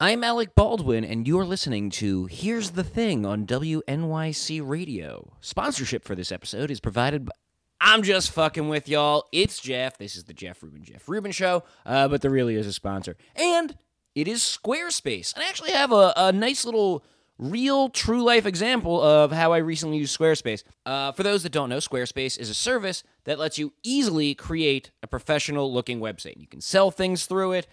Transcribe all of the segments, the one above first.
I'm Alec Baldwin, and you're listening to Here's the Thing on WNYC Radio. Sponsorship for this episode is provided by... I'm just fucking with y'all. It's Jeff. This is the Jeff Rubin Show, but there really is a sponsor. And it is Squarespace. And I actually have a nice little real, true-life example of how I recently used Squarespace. For those that don't know, Squarespace is a service that lets you easily create a professional-looking website. You can sell things through it.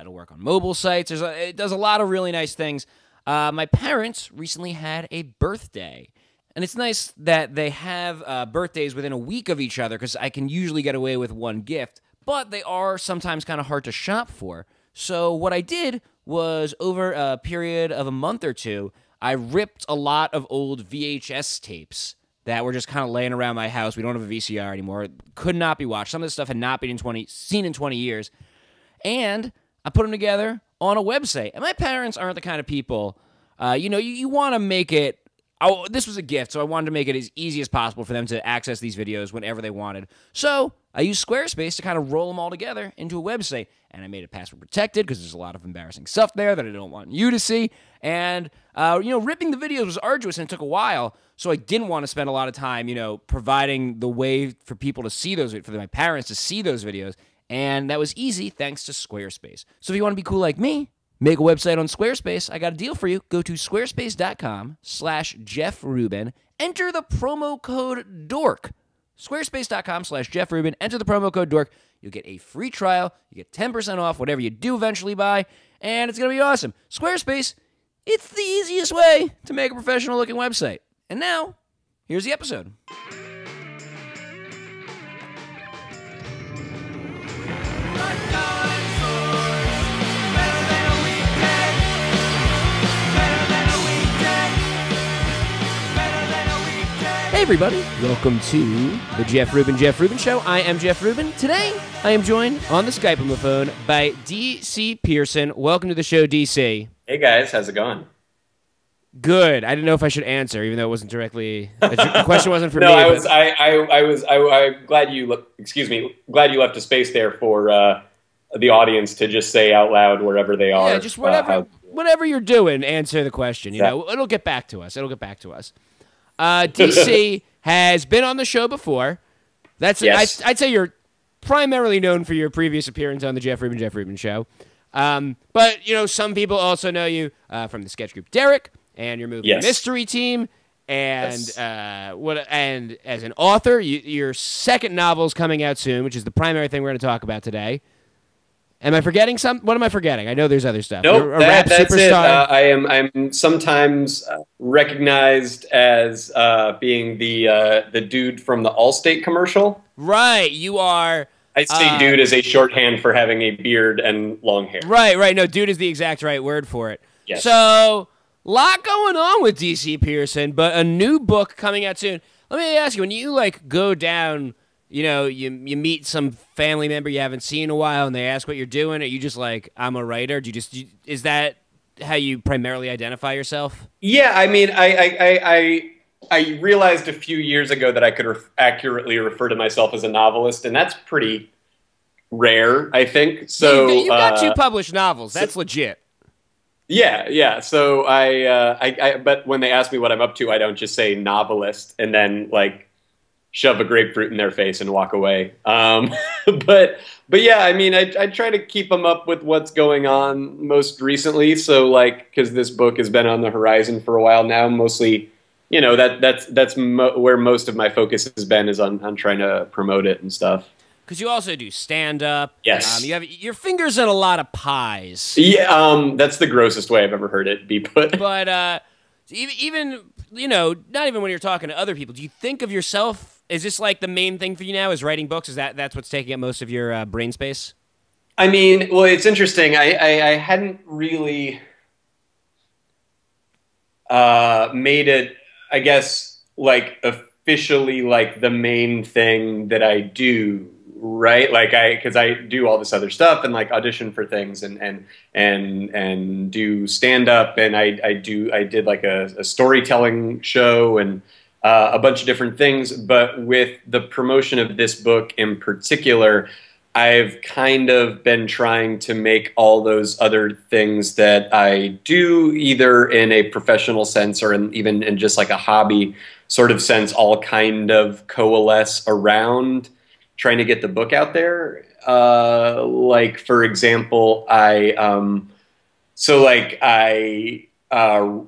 It'll work on mobile sites. It does a lot of really nice things. My parents recently had a birthday. And it's nice that they have birthdays within a week of each other because I can usually get away with one gift. But they are sometimes kind of hard to shop for. So what I did was, over a period of a month or two, I ripped a lot of old VHS tapes that were just kind of laying around my house. We don't have a VCR anymore. It could not be watched. Some of this stuff had not been seen in 20 years. And I put them together on a website. And my parents aren't the kind of people, you want to make it, this was a gift, so I wanted to make it as easy as possible for them to access these videos whenever they wanted. So I used Squarespace to kind of roll them all together into a website. And I made it password protected because there's a lot of embarrassing stuff there that I don't want you to see. And, ripping the videos was arduous and it took a while. So I didn't want to spend a lot of time, providing the way for people to see those, for my parents to see those videos. And that was easy thanks to Squarespace. So if you want to be cool like me, make a website on Squarespace. I got a deal for you. Go to squarespace.com/Jeff Rubin. Enter the promo code DORK. Squarespace.com/Jeff Rubin. Enter the promo code DORK. You'll get a free trial. You get 10% off whatever you do eventually buy. And it's going to be awesome. Squarespace, it's the easiest way to make a professional-looking website. And now, here's the episode. Hey everybody, welcome to the Jeff Rubin Show. I am Jeff Rubin. Today, I am joined on the Skype on the phone by DC Pierson. Welcome to the show, DC. Hey guys, how's it going? Good. I didn't know if I should answer, even though it wasn't directly, the question wasn't for me. No, I'm glad you, glad you left a space there for the audience to just say out loud wherever they are. Yeah, just whatever you're doing, answer the question. It'll get back to us. DC has been on the show before. Yes. I'd say you're primarily known for your previous appearance on the Jeff Rubin Show. But, some people also know you from the sketch group Derek and your movie Mystery Team. And and as an author, your second novel is coming out soon, which is the primary thing we're going to talk about today. Am I forgetting something? What am I forgetting? I know there's other stuff. Nope, that's superstar. It. I'm sometimes recognized as being the dude from the Allstate commercial. Right, you are. I say dude as a shorthand for having a beard and long hair. Right. No, dude is the exact right word for it. Yes. So, lot going on with DC Pierson, but a new book coming out soon. Let me ask you, when you go down, you meet some family member you haven't seen in a while, and they ask what you're doing, are you just like, I'm a writer? Is that how you primarily identify yourself? Yeah, I mean, I realized a few years ago that I could accurately refer to myself as a novelist, and that's pretty rare, I think. So you got 2 published novels. That's legit. Yeah. So but when they ask me what I'm up to, I don't just say novelist and then shove a grapefruit in their face and walk away. But yeah, I mean, I try to keep them up with what's going on most recently. So because this book has been on the horizon for a while now, mostly, that's where most of my focus has been, is on trying to promote it and stuff. Because you also do stand-up. Yes. You have your fingers in a lot of pies. Yeah, that's the grossest way I've ever heard it be put. But even, not even when you're talking to other people, do you think of yourself, is this the main thing for you now, is writing books? Is that's what's taking up most of your brain space? I mean, well, it's interesting. I hadn't really made it, I guess, officially the main thing that I do, right? Because I do all this other stuff and audition for things and do stand up, and I did a storytelling show and a bunch of different things. But with the promotion of this book in particular, I've kind of been trying to make all those other things that I do, either in a professional sense or even in just like a hobby sort of sense, all kind of coalesce around trying to get the book out there. Like, for example, I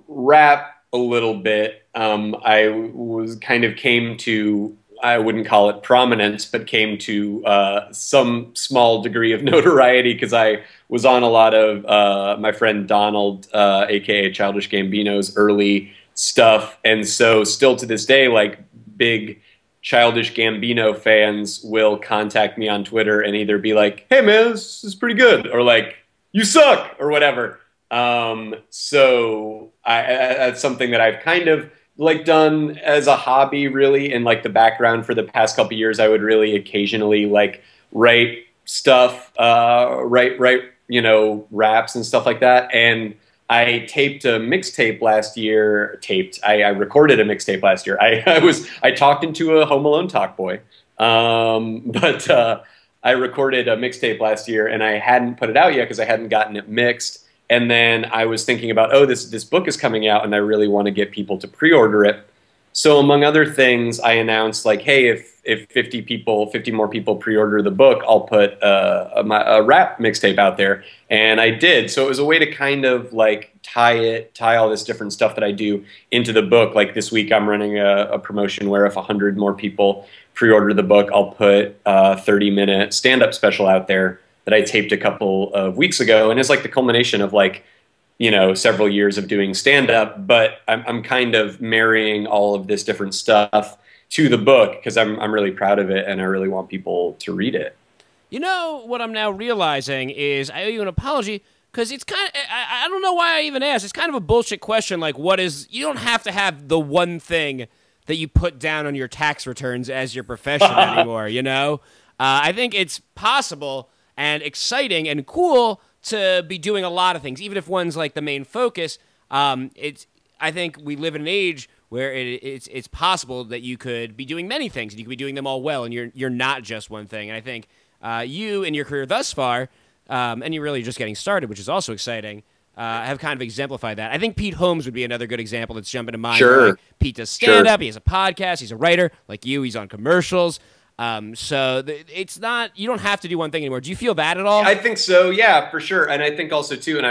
rap a little bit. I was kind of came to, I wouldn't call it prominence, but came to some small degree of notoriety because I was on a lot of my friend Donald, aka Childish Gambino's early stuff, and so still to this day, like big Childish Gambino fans will contact me on Twitter and either be like, "Hey man, this is pretty good," or like, "You suck," or whatever. So that's something that I've kind of like done as a hobby, really, in like the background for the past couple of years. I would really occasionally like write stuff, write raps and stuff like that. And I taped a mixtape last year. I recorded a mixtape last year. I talked into a Home Alone talk boy, but I recorded a mixtape last year, and I hadn't put it out yet because I hadn't gotten it mixed. And then I was thinking about, oh, this book is coming out, and I really want to get people to pre-order it. So among other things, I announced like, hey, if 50 more people pre-order the book, I'll put a rap mixtape out there. And I did. So it was a way to kind of like tie all this different stuff that I do into the book. Like this week, I'm running a promotion where if 100 more people pre-order the book, I'll put a 30-minute stand-up special out there that I taped a couple of weeks ago, and it's like the culmination of like, several years of doing stand-up, but I'm kind of marrying all of this different stuff to the book because I'm really proud of it, and I really want people to read it. You know, what I'm now realizing is I owe you an apology because it's kind of, I don't know why I even asked. It's kind of a bullshit question, like you don't have to have the one thing that you put down on your tax returns as your profession anymore, I think it's possible and exciting and cool to be doing a lot of things, even if one's like the main focus. I think we live in an age where it's possible that you could be doing many things and you could be doing them all well, and you're not just one thing. And I think you in your career thus far, and you're really just getting started, which is also exciting, have kind of exemplified that. I think Pete Holmes would be another good example that's jumping to mind. Sure. Like, Pete does stand-up, he has a podcast, he's a writer. Like you, he's on commercials. So it's not, you don't have to do one thing anymore. Do you feel that at all? I think so, yeah, for sure. And I think also too, and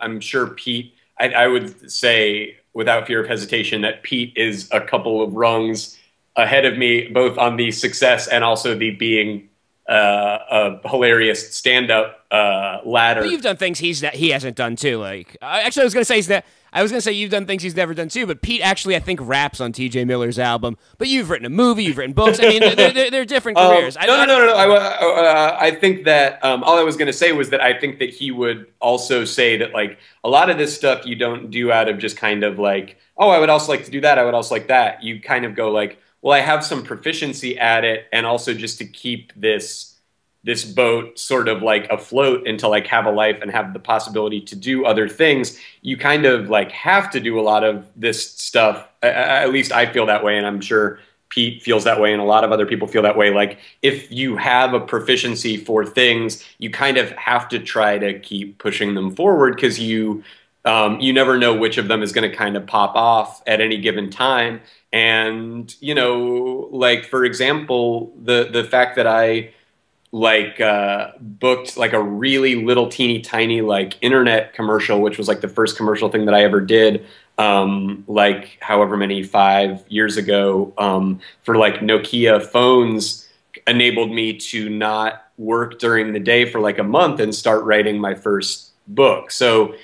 I'm sure Pete, I would say without fear of hesitation that Pete is a couple of rungs ahead of me, both on the success and also the being a hilarious stand-up ladder. But you've done things he hasn't done too. Like actually, I was gonna say you've done things he's never done too. But Pete actually, I think, raps on T.J. Miller's album. But you've written a movie, you've written books. I mean, they're different careers. No. I think that all I was gonna say was that I think that he would also say that like a lot of this stuff you don't do out of just kind of like, oh, I would also like to do that. I would also like that. You kind of go like, well, I have some proficiency at it, and also just to keep this boat sort of like afloat and to like have a life and have the possibility to do other things, you kind of like have to do a lot of this stuff. At least I feel that way, and I'm sure Pete feels that way, and a lot of other people feel that way. Like if you have a proficiency for things, you kind of have to try to keep pushing them forward because you never know which of them is going to kind of pop off at any given time. And, like, for example, the fact that I booked like a really little teeny tiny like internet commercial, which was like the first commercial thing that I ever did, like however many 5 years ago, for like Nokia phones, enabled me to not work during the day for like a month and start writing my first book. So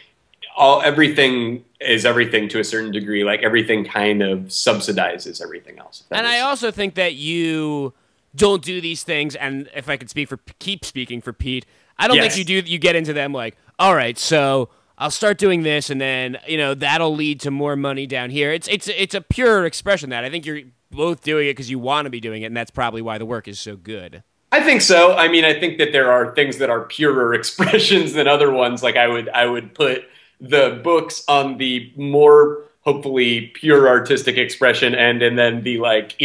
everything is everything to a certain degree. Like everything kind of subsidizes everything else. And I also think that you don't do these things, and if I could keep speaking for Pete, I don't think you get into them like, all right, so I'll start doing this, and then that'll lead to more money down here. It's a pure expression that I think you're both doing it because you want to be doing it, and that's probably why the work is so good. I think so. I mean, I think that there are things that are purer expressions than other ones. Like I would put the books on the more hopefully pure artistic expression end, and then the like,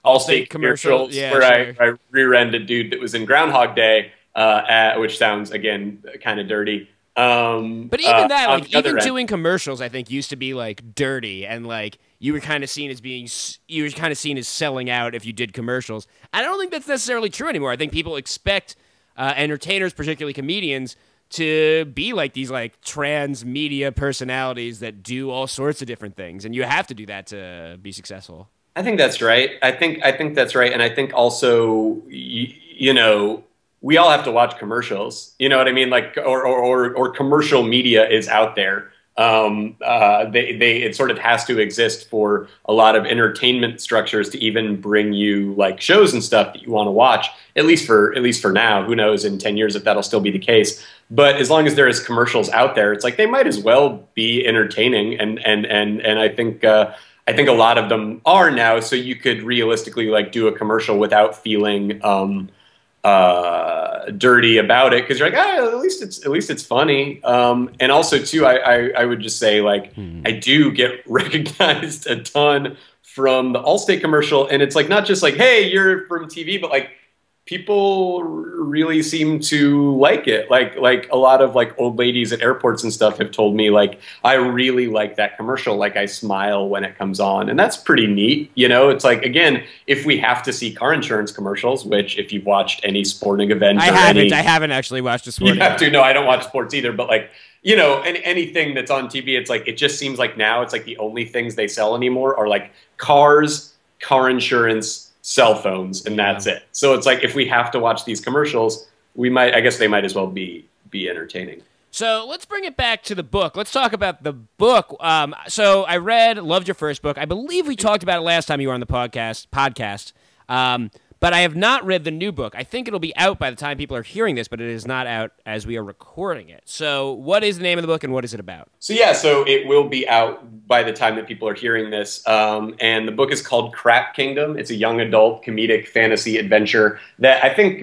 Allstate commercial. commercials Yeah, where sure. I rear-ended a dude that was in Groundhog Day, which sounds, again, kind of dirty. But even that, On like, the other even end, doing commercials, I think used to be like dirty, and like you were kind of seen as selling out if you did commercials. I don't think that's necessarily true anymore. I think people expect entertainers, particularly comedians, to be like these like trans media personalities that do all sorts of different things, and you have to do that to be successful. I think that's right. I think that's right, and I think also you know we all have to watch commercials. You know what I mean? Like or commercial media is out there. It sort of has to exist for a lot of entertainment structures to even bring you like shows and stuff that you want to watch. At least for now. Who knows in 10 years if that'll still be the case? But as long as there is commercials out there, it's like they might as well be entertaining, and I think a lot of them are now. So you could realistically like do a commercial without feeling dirty about it because you're like, ah, at least it's funny. And also too, I would just say like I do get recognized a ton from the Allstate commercial, and it's like not just like, hey, you're from TV, but like people really seem to like it. Like a lot of like old ladies at airports and stuff have told me like I really like that commercial. Like I smile when it comes on, and that's pretty neat. You know, it's like again, if we have to see car insurance commercials, which if you've watched any sporting event, I haven't actually watched a sporting. You have to. No, I don't watch sports either. But like you know, anything that's on TV, it's like it just seems like now it's like the only things they sell anymore are like cars, car insurance, cell phones, and that's it. So it's like if we have to watch these commercials, I guess they might as well be entertaining. So let's bring it back to the book. Let's talk about the book. So I loved your first book. I believe we talked about it last time you were on the podcast. But I have not read the new book. I think it'll be out by the time people are hearing this, but it is not out as we are recording it. So what is the name of the book and what is it about? So it will be out by the time that people are hearing this. And the book is called Crap Kingdom. It's a young adult comedic fantasy adventure that I think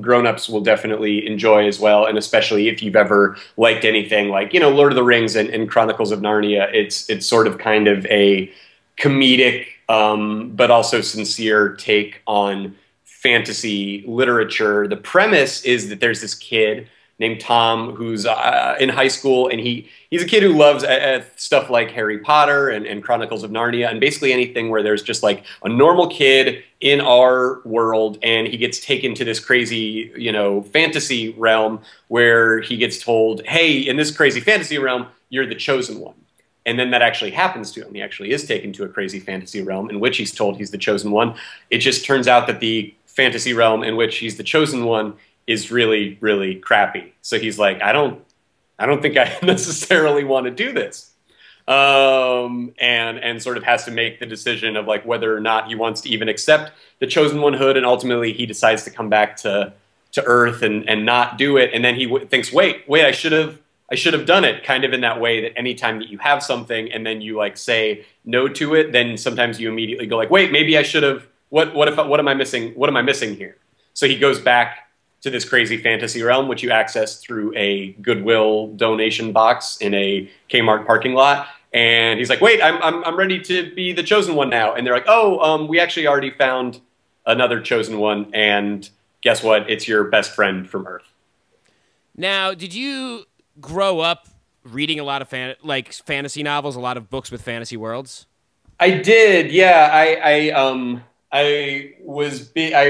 grown-ups will definitely enjoy as well. And especially if you've ever liked anything like, you know, Lord of the Rings and Chronicles of Narnia, it's sort of kind of a comedic but also sincere take on fantasy literature. The premise is that there's this kid named Tom who's in high school, and he's a kid who loves stuff like Harry Potter and Chronicles of Narnia, and basically anything where there's just like a normal kid in our world, and he gets taken to this crazy, you know, fantasy realm where he gets told, hey, in this crazy fantasy realm, you're the chosen one. And then that actually happens to him. He actually is taken to a crazy fantasy realm in which he's told he's the chosen one. It just turns out that the fantasy realm in which he's the chosen one is really, really crappy. So he's like, I don't think I necessarily want to do this. And sort of has to make the decision of like whether or not he wants to even accept the chosen onehood. And ultimately he decides to come back to Earth and not do it. And then he thinks, wait, I should have done it, kind of in that way that anytime that you have something and then you like say no to it, then sometimes you immediately go like, wait, maybe I should have, what am I missing? What am I missing here? So he goes back to this crazy fantasy realm, which you access through a Goodwill donation box in a Kmart parking lot. And he's like, wait, I'm ready to be the chosen one now. And they're like, oh, we actually already found another chosen one. And guess what? It's your best friend from Earth. Now, did you grow up reading a lot of fantasy novels, a lot of books with fantasy worlds? I did, yeah. I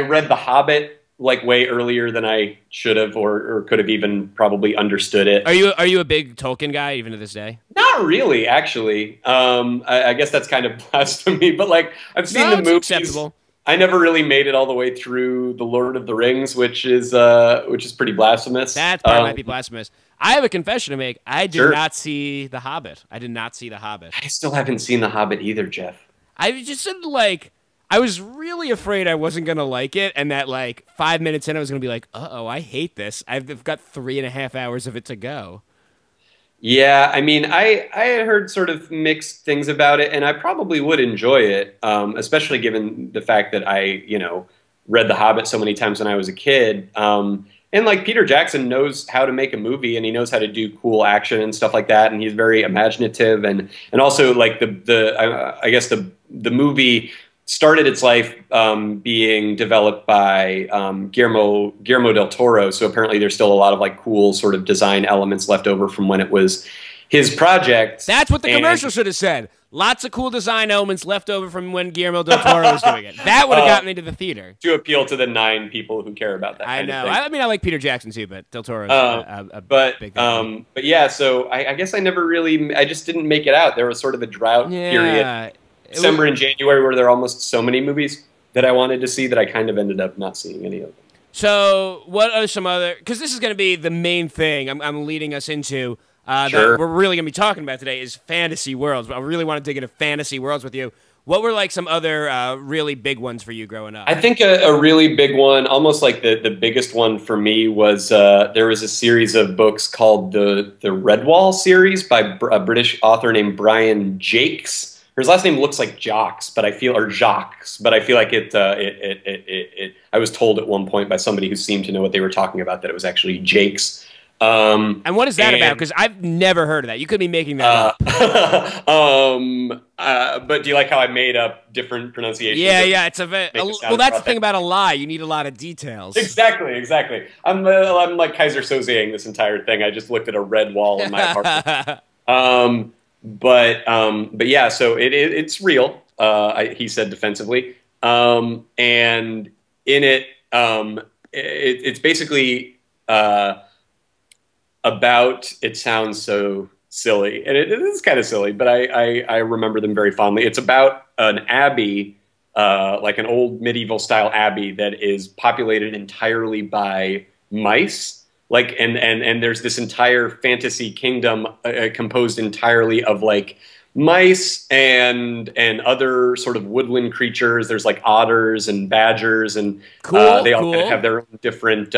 read The Hobbit like way earlier than I should have or could have even probably understood it. Are you a big Tolkien guy even to this day? Not really, actually. I guess that's kind of blasphemy, but like I've seen the movies. Acceptable. I never really made it all the way through The Lord of the Rings, which is pretty blasphemous. That part might be blasphemous. I have a confession to make. I did not see The Hobbit. I did not see The Hobbit. I still haven't seen The Hobbit either, Jeff. I just said like I was really afraid I wasn't gonna like it, and that like 5 minutes in, I was gonna be like, "Uh-oh, I hate this. I've got 3.5 hours of it to go." Yeah, I mean, I had heard sort of mixed things about it, and I probably would enjoy it, especially given the fact that I, read The Hobbit so many times when I was a kid. And like Peter Jackson knows how to make a movie, and he knows how to do cool action and stuff like that, and he's very imaginative, and also like I guess the movie started its life being developed by Guillermo del Toro. So apparently there's still a lot of like cool sort of design elements left over from when it was his project. That's what the commercial should have said. Lots of cool design elements left over from when Guillermo del Toro was doing it. That would have gotten me to the theater. To appeal to the 9 people who care about that kind of thing. I mean, I like Peter Jackson too, but del Toro's a big fan. But yeah, so I guess I just didn't make it out. There was sort of a drought period. December and January where there are almost so many movies that I wanted to see that I kind of ended up not seeing any of them. So what are some other, because this is going to be the main thing I'm leading us into, that we're really going to be talking about today is fantasy worlds. I really want to dig into fantasy worlds with you. What were like some other really big ones for you growing up? I think a really big one, almost like the biggest one for me was there was a series of books called the Redwall series by a British author named Brian Jakes. His last name looks like Jocks, but I feel like I was told at one point by somebody who seemed to know what they were talking about that it was actually Jakes. And what is that about? Because I've never heard of that. You could be making that up. But do you like how I made up different pronunciations? Yeah. It's well, that's the thing about a lie. You need a lot of details. Exactly. I'm like Kaiser Sozeing this entire thing. I just looked at a red wall in my apartment. But yeah, so it's real. He said defensively, and in it, it's basically about. It sounds so silly, and it is kind of silly, but I remember them very fondly. It's about an abbey, like an old medieval style abbey that is populated entirely by mice. Like and there's this entire fantasy kingdom composed entirely of like mice and other sort of woodland creatures. There's like otters and badgers, and they all kind of have their own different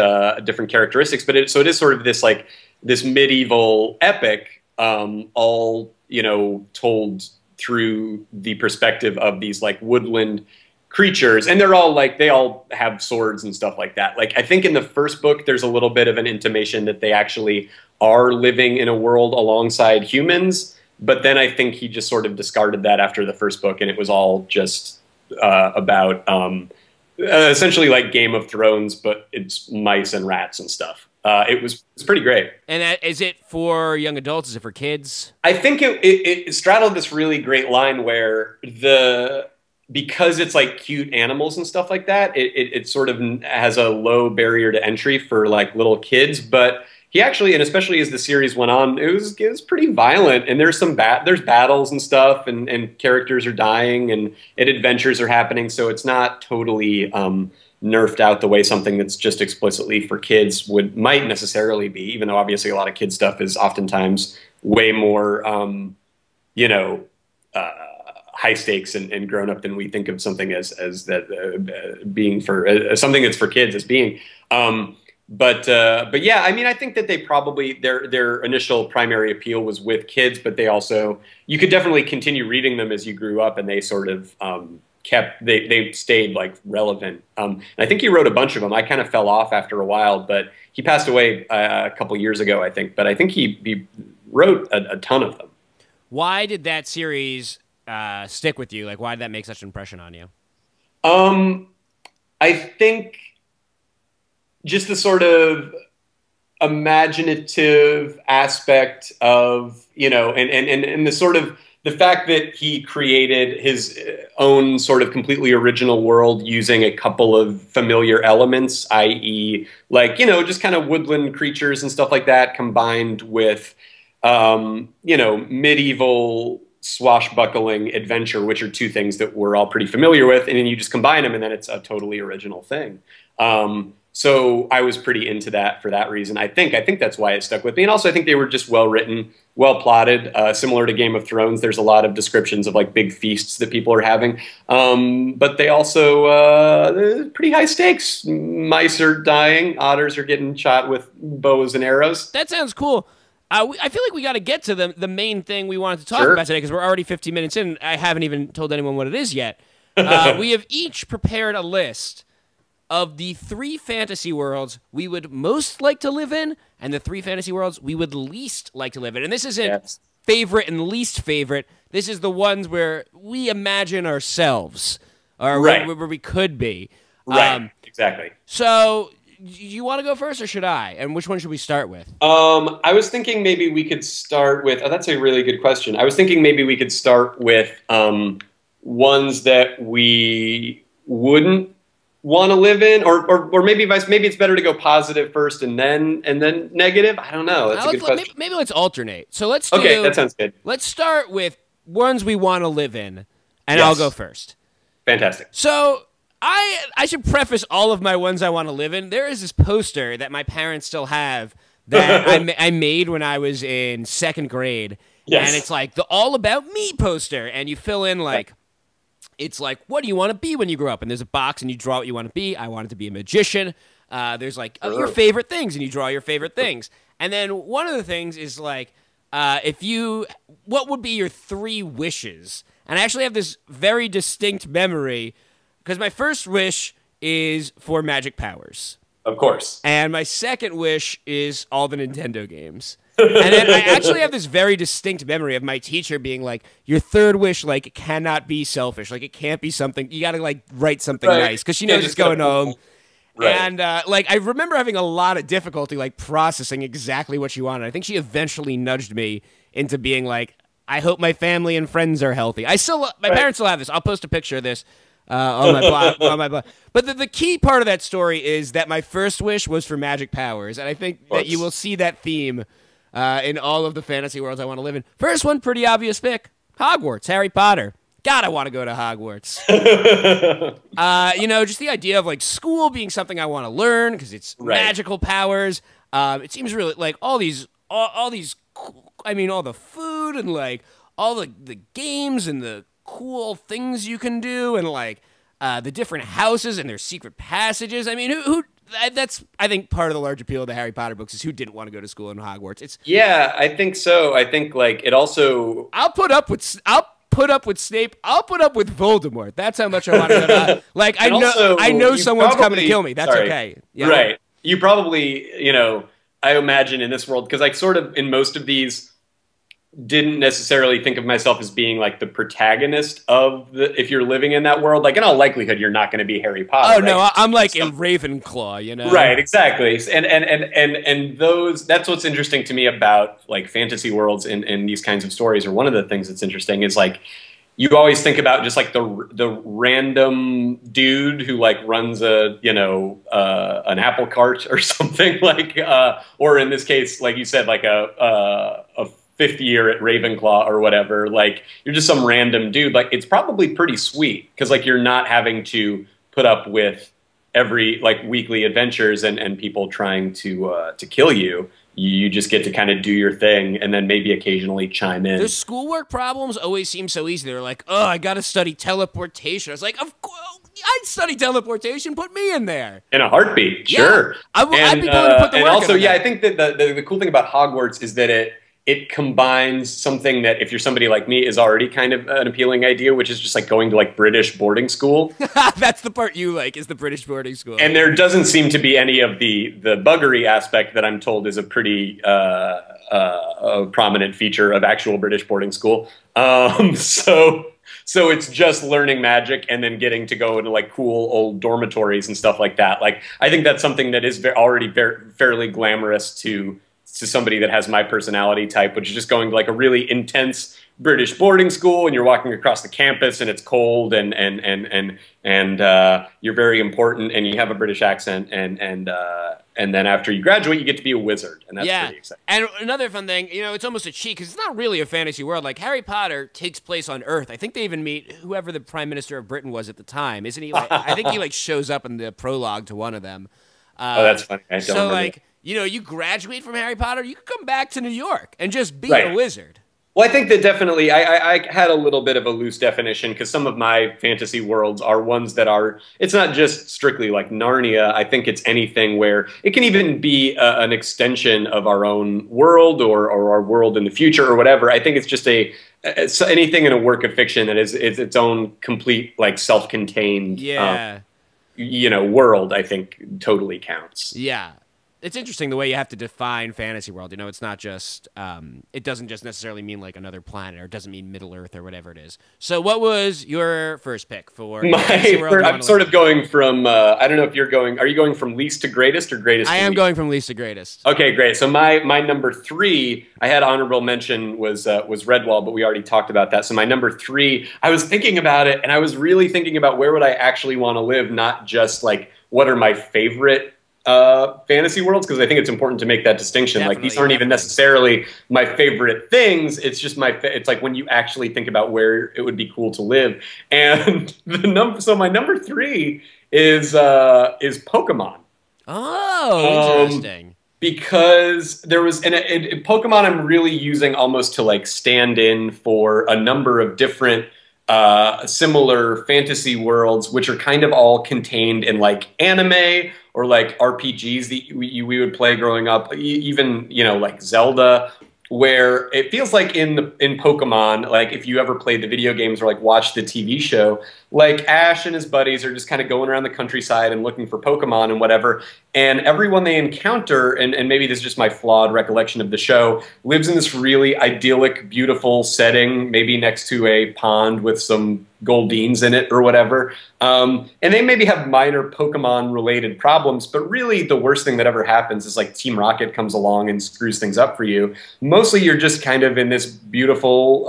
characteristics. But it is sort of this like this medieval epic, all told through the perspective of these like woodland creatures, and they're all like they all have swords and stuff like that. Like I think in the first book there's a little bit of an intimation that they actually are living in a world alongside humans, but then I think he just sort of discarded that after the first book, and it was all just about essentially like Game of Thrones, but it's mice and rats and stuff. It's pretty great. And is it for young adults? Is it for kids? I think it straddled this really great line where because it's like cute animals and stuff like that, it sort of has a low barrier to entry for like little kids. But he actually, and especially as the series went on, it was pretty violent. And there's there's battles and stuff, and characters are dying, and adventures are happening. So it's not totally nerfed out the way something that's just explicitly for kids might necessarily be. Even though obviously a lot of kids stuff is oftentimes way more, high stakes and grown up than we think of something as that being for something that's for kids as being. But yeah, I mean, I think that they probably their initial primary appeal was with kids, but they also you could definitely continue reading them as you grew up, and they sort of they stayed like relevant. And I think he wrote a bunch of them. I kind of fell off after a while, but he passed away a couple years ago, I think. But I think he wrote a ton of them. Why did that series stick with you? Like, why did that make such an impression on you? I think just the sort of imaginative aspect of, and the sort of the fact that he created his own sort of completely original world using a couple of familiar elements, i.e. like, just kind of woodland creatures and stuff like that, combined with, medieval swashbuckling adventure, which are two things that we're all pretty familiar with, and then you just combine them and then it's a totally original thing. So I was pretty into that for that reason. I think that's why it stuck with me. And also I think they were just well written, well plotted, similar to Game of Thrones. There's a lot of descriptions of like big feasts that people are having. But they also, pretty high stakes. Mice are dying. Otters are getting shot with bows and arrows. That sounds cool. I feel like we got to get to the main thing we wanted to talk about today, because we're already 50 minutes in. I haven't even told anyone what it is yet. We have each prepared a list of the 3 fantasy worlds we would most like to live in and the 3 fantasy worlds we would least like to live in. And this isn't favorite and least favorite. This is the ones where we imagine ourselves or Right. where we could be. Right. Exactly. So, you want to go first, or should I? And which one should we start with? I was thinking maybe we could start with. Oh, that's a really good question. I was thinking maybe we could start with ones that we wouldn't want to live in, or maybe maybe it's better to go positive first and then negative. I don't know. That's a good question. Maybe let's alternate. So let's do. Okay, that sounds good. Let's start with ones we want to live in, and Yes. I'll go first. Fantastic. So I should preface all of my ones I want to live in. There is this poster that my parents still have that I made when I was in second grade. Yes. And it's like the All About Me poster. And you fill in like, it's like, what do you want to be when you grow up? And there's a box and you draw what you want to be. I wanted to be a magician. There's like your favorite things, and you draw your favorite things. And then one of the things is like, what would be your 3 wishes? And I actually have this very distinct memory because my first wish is for magic powers. Of course. And my second wish is all the Nintendo games. And then I actually have this very distinct memory of my teacher being like, your third wish, like, cannot be selfish. Like, it can't be something, you got to, like, write something nice. Because she knows it's going home. Right. And, like, I remember having a lot of difficulty, like, processing exactly what she wanted. I think she eventually nudged me into being like, I hope my family and friends are healthy. My parents still have this. I'll post a picture of this on my blog. But the key part of that story is that my first wish was for magic powers. And I think that you will see that theme in all of the fantasy worlds I want to live in. First one, pretty obvious pick. Hogwarts, Harry Potter. God, I want to go to Hogwarts. Just the idea of like school being something I want to learn because it's magical powers. It seems really like all the food and like all the games and the cool things you can do and like the different houses and their secret passages. I mean, that's I think part of the large appeal of the Harry Potter books is who didn't want to go to school in Hogwarts. Yeah, I think so. I think like it also. I'll put up with Snape. I'll put up with Voldemort. That's how much I want to go. Like I know someone's coming to kill me. That's okay. Yeah. Right. You probably, I imagine in this world, because I sort of in most of these didn't necessarily think of myself as being like the protagonist of if you're living in that world, like in all likelihood, you're not going to be Harry Potter. Oh, no, I'm like in Ravenclaw, Right, exactly. And that's what's interesting to me about like fantasy worlds and these kinds of stories, or one of the things that's interesting is like, you always think about just like the random dude who like runs an apple cart or something like, or in this case, like you said, like a 5th year at Ravenclaw or whatever, like you're just some random dude. Like it's probably pretty sweet because like you're not having to put up with every like weekly adventures and people trying to kill you. You just get to kind of do your thing and then maybe occasionally chime in. The schoolwork problems always seem so easy. They're like, oh, I got to study teleportation. I was like, of course, I'd study teleportation. Put me in there. In a heartbeat, sure. I'd be willing to put the work in. And also, I think that the cool thing about Hogwarts is that it combines something that if you're somebody like me is already kind of an appealing idea, which is just like going to like British boarding school. That's the part you like, is the British boarding school. And there doesn't seem to be any of the buggery aspect that I'm told is a pretty prominent feature of actual British boarding school. So it's just learning magic and then getting to go into like cool old dormitories and stuff like that. Like I think that's something that is already fairly glamorous to somebody that has my personality type, which is just going to like a really intense British boarding school, and you're walking across the campus and it's cold and you're very important and you have a British accent and then after you graduate you get to be a wizard, and that's pretty exciting. And another fun thing, it's almost a cheat because it's not really a fantasy world. Like Harry Potter takes place on Earth. I think they even meet whoever the Prime Minister of Britain was at the time, isn't he? Like, I think he like shows up in the prologue to one of them. Oh, that's funny. I don't remember. Like. You graduate from Harry Potter, you could come back to New York and just be a wizard. Well, I think that definitely, I had a little bit of a loose definition because some of my fantasy worlds are ones that are, it's not just strictly like Narnia. I think it's anything where it can even be an extension of our own world or our world in the future or whatever. I think it's just anything in a work of fiction that is its own complete, like self-contained, world, I think totally counts. Yeah. it's interesting the way you have to define fantasy world. You know, it's not just it doesn't just necessarily mean like another planet, or it doesn't mean Middle Earth or whatever it is. So, what was your first pick for fantasy world? I'm sort of going from. I don't know if you're going. Are you going from least to greatest or greatest? I to am least? going from least to greatest. Okay, great. So my number 3, I had honorable mention was Redwall, but we already talked about that. So my number 3, I was thinking about it, and I was really thinking about where would I actually want to live, not just like what are my favorite fantasy worlds, because I think it's important to make that distinction. Definitely, like these aren't even necessarily my favorite things. It's just it's like when you actually think about where it would be cool to live. And so my number 3 is Pokemon. Oh, interesting. Because there was Pokemon I'm really using almost to like stand in for a number of different similar fantasy worlds, which are kind of all contained in like anime or like RPGs that we would play growing up, even, you know, like Zelda, where it feels like in Pokemon, like if you ever played the video games or like watched the TV show, like Ash and his buddies are just kind of going around the countryside and looking for Pokemon and whatever. And everyone they encounter, and maybe this is just my flawed recollection of the show, lives in this really idyllic, beautiful setting, maybe next to a pond with some Goldines in it or whatever. And they maybe have minor Pokemon-related problems, but really the worst thing that ever happens is like Team Rocket comes along and screws things up for you. Mostly you're just kind of in this beautiful,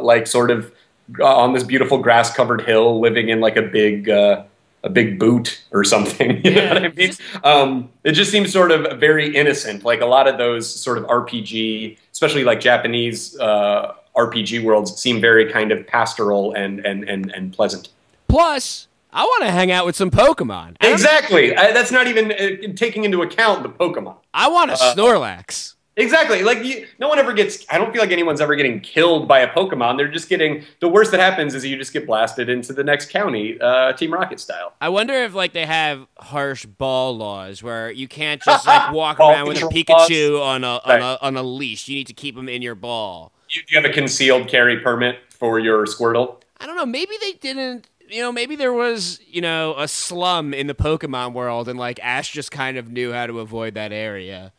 like sort of on this beautiful grass-covered hill, living in like a big boot or something. You know what I mean? It just seems sort of very innocent. Like a lot of those sort of RPG, especially like Japanese RPG worlds, seem very kind of pastoral and pleasant. Plus, I want to hang out with some Pokemon. Exactly. That's not even taking into account the Pokemon. I want a Snorlax. Exactly. Like no one ever gets. I don't feel like anyone's ever getting killed by a Pokemon. They're just getting. The worst that happens is you just get blasted into the next county, Team Rocket style. I wonder if like they have harsh ball laws where you can't just like walk around with a Pikachu on a leash. You need to keep him in your ball. You have a concealed carry permit for your Squirtle. I don't know. Maybe they didn't. You know, maybe there was, you know, a slum in the Pokemon world, and like Ash just kind of knew how to avoid that area.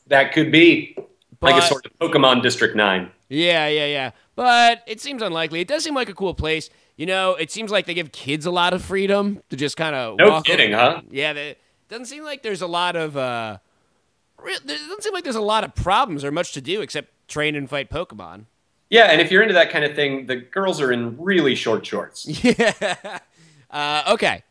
That could be like a sort of Pokemon District 9. Yeah. But it seems unlikely. It does seem like a cool place. You know, it seems like they give kids a lot of freedom to just kind of No kidding, huh? Yeah, it doesn't seem like there's a lot of it doesn't seem like there's a lot of problems or much to do except train and fight Pokemon. Yeah, and if you're into that kind of thing, the girls are in really short shorts. Yeah. Okay.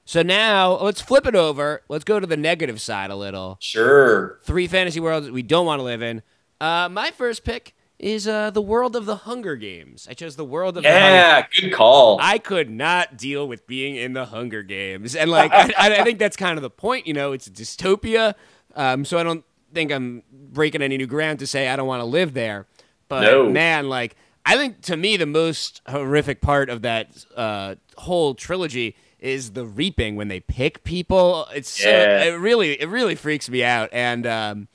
So now let's flip it over. Let's go to the negative side a little. Sure. 3 fantasy worlds we don't want to live in. My first pick is the world of the Hunger Games. I chose the world of the Hunger Games. Yeah, good call. I could not deal with being in the Hunger Games. And like I think that's kind of the point, you know, it's a dystopia. So I don't think I'm breaking any new ground to say I don't want to live there. But man, like I think to me the most horrific part of that whole trilogy is the reaping when they pick people. It's it really freaks me out. And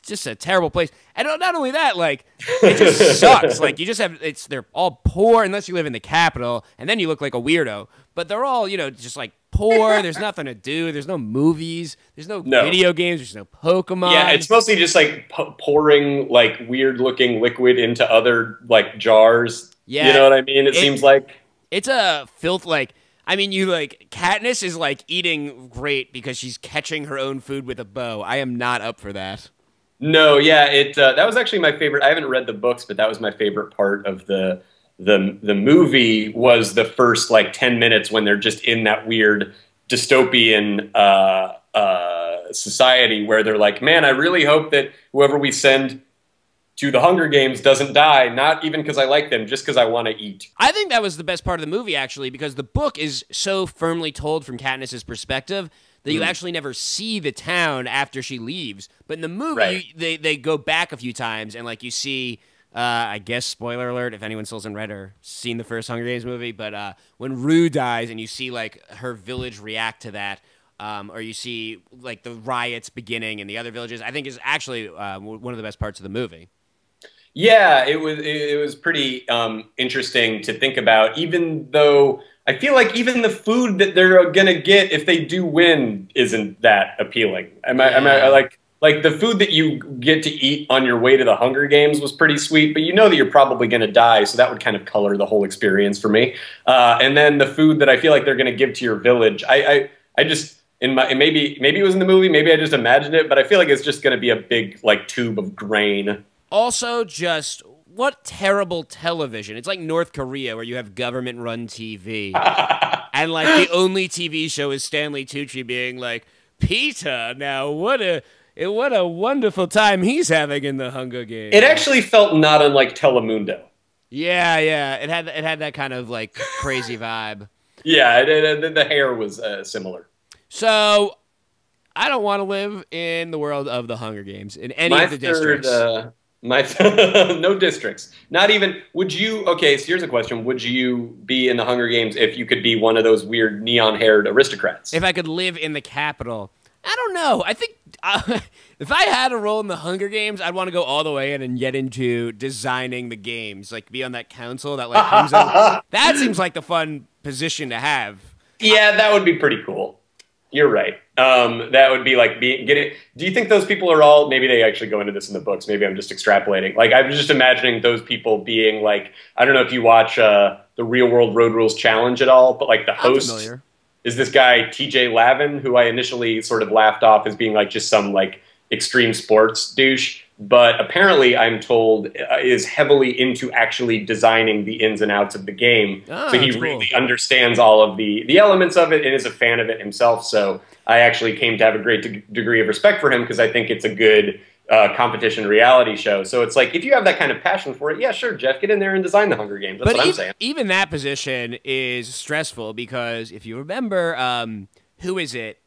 just a terrible place. And not only that, like it just sucks. Like you just have they're all poor unless you live in the capital, and then you look like a weirdo. But they're all, you know, just like poor. There's nothing to do. There's no movies. There's no video games. There's no Pokemon. Yeah, it's mostly just like pouring like weird looking liquid into other like jars. Yeah, you know what I mean? It seems like it's a filth. Like I mean, Katniss is like eating great because she's catching her own food with a bow. I am not up for that. No, yeah, that was actually my favorite. I haven't read the books, but that was my favorite part of the movie. Was the first like 10 minutes when they're just in that weird dystopian society where they're like, man, I really hope that whoever we send to the Hunger Games doesn't die, not even because I like them, just because I want to eat. I think that was the best part of the movie, actually, because the book is so firmly told from Katniss's perspective that you actually never see the town after she leaves. But in the movie, they go back a few times, and like you see, I guess, spoiler alert, if anyone still's in read or seen the first Hunger Games movie, but when Rue dies and you see like her village react to that, or you see like the riots beginning in the other villages, I think is actually one of the best parts of the movie. Yeah, it was pretty interesting to think about, even though I feel like even the food that they're gonna get if they do win isn't that appealing. Am I like the food that you get to eat on your way to the Hunger Games was pretty sweet, but you know that you're probably gonna die, so that would kind of color the whole experience for me. And then the food that I feel like they're gonna give to your village, I just maybe it was in the movie, maybe I just imagined it, but I feel like it's just gonna be a big like tube of grain. Also, just what terrible television. It's like North Korea where you have government-run TV. And, like, the only TV show is Stanley Tucci being like, Peter, now what a wonderful time he's having in the Hunger Games. It actually felt not unlike Telemundo. Yeah. It had that kind of, like, crazy vibe. Yeah, the hair was similar. So, I don't want to live in the world of the Hunger Games in any of the districts. No districts. Not even. Would you? Okay, so here's a question: would you be in the Hunger Games if you could be one of those weird neon-haired aristocrats? If I could live in the capital, I don't know. I think if I had a role in the Hunger Games, I'd want to go all the way in and get into designing the games, like be on that council that like comes out. That seems like the fun position to have. Yeah, that would be pretty cool. You're right. That would be like getting. Do you think those people are all? Maybe they actually go into this in the books. Maybe I'm just extrapolating. Like I was just imagining those people being like. I don't know if you watch the Real World Road Rules Challenge at all, but like the host is this guy TJ Lavin, who I initially sort of laughed off as being like just some like extreme sports douche. But apparently, I'm told, is heavily into actually designing the ins and outs of the game. Oh, so he really understands all of the elements of it and is a fan of it himself. So I actually came to have a great degree of respect for him because I think it's a good competition reality show. So it's like, if you have that kind of passion for it, yeah, sure, Jeff, get in there and design the Hunger Games. That's what I'm saying. Even that position is stressful because if you remember, who is it?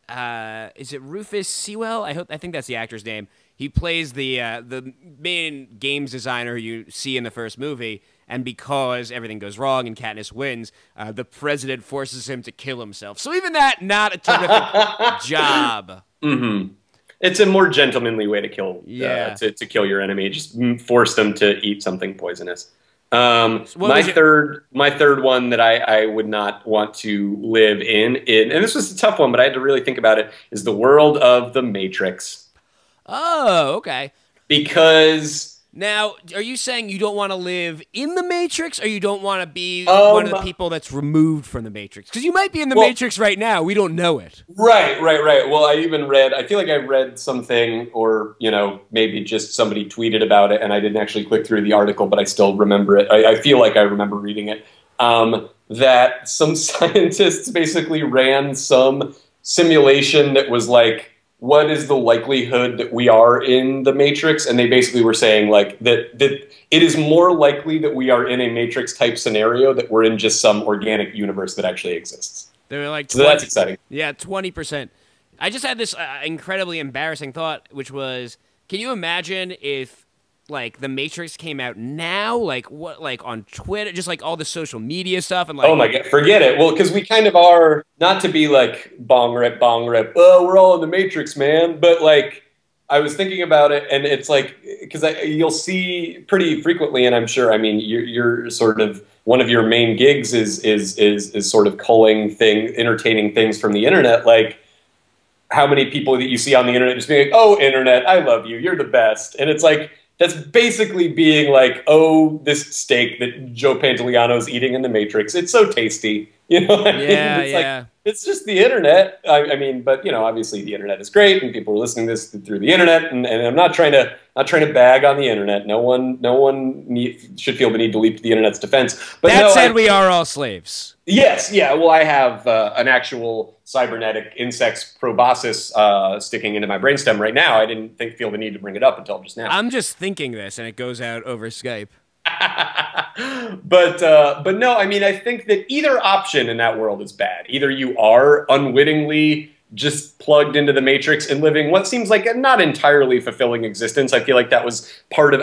Is it Rufus Sewell? I think that's the actor's name. He plays the main games designer you see in the first movie, and because everything goes wrong and Katniss wins, the president forces him to kill himself. So even that, not a terrific job. Mm-hmm. It's a more gentlemanly way to kill to kill your enemy. Just force them to eat something poisonous. My third one that I would not want to live in, and this was a tough one, but I had to really think about it, is the world of the Matrix. Oh, okay. Because now, are you saying you don't want to live in the Matrix, or you don't want to be one of the people that's removed from the Matrix? Because you might be in the Matrix right now. We don't know it. Right. Well, I feel like I read something, or, maybe just somebody tweeted about it, and I didn't actually click through the article, but I still remember it. I feel like I remember reading it, that some scientists basically ran some simulation that was like, what is the likelihood that we are in the Matrix? And they basically were saying like that it is more likely that we are in a Matrix type scenario that we're in just some organic universe that actually exists. They were like, 20, so that's exciting. Yeah, 20%. I just had this incredibly embarrassing thought, which was, can you imagine if like the Matrix came out now, like on Twitter, just like all the social media stuff, and like, oh my god, forget it. Well, because we kind of are, not to be like bong rip, oh, we're all in the Matrix, man. But like, I was thinking about it, and it's like, because you'll see pretty frequently, and I'm sure, I mean, you're sort of, one of your main gigs is sort of culling entertaining things from the internet, like how many people that you see on the internet just being like, oh, internet, I love you, you're the best, and it's like. That's basically being like, oh, this steak that Joe Pantoliano's eating in the Matrix, it's so tasty. You know what I mean? It's like, it's just the internet. I mean, but obviously the internet is great, and people are listening to this through the internet. And I'm not trying to bag on the internet. No one should feel the need to leap to the internet's defense. But that said, we are all slaves. Yes, yeah. Well, I have an actual cybernetic insects proboscis sticking into my brainstem right now. I didn't feel the need to bring it up until just now. I'm just thinking this, and it goes out over Skype. But no, I mean, I think that either option in that world is bad. Either you are unwittingly just plugged into the Matrix and living what seems like a not entirely fulfilling existence. I feel like that was part of,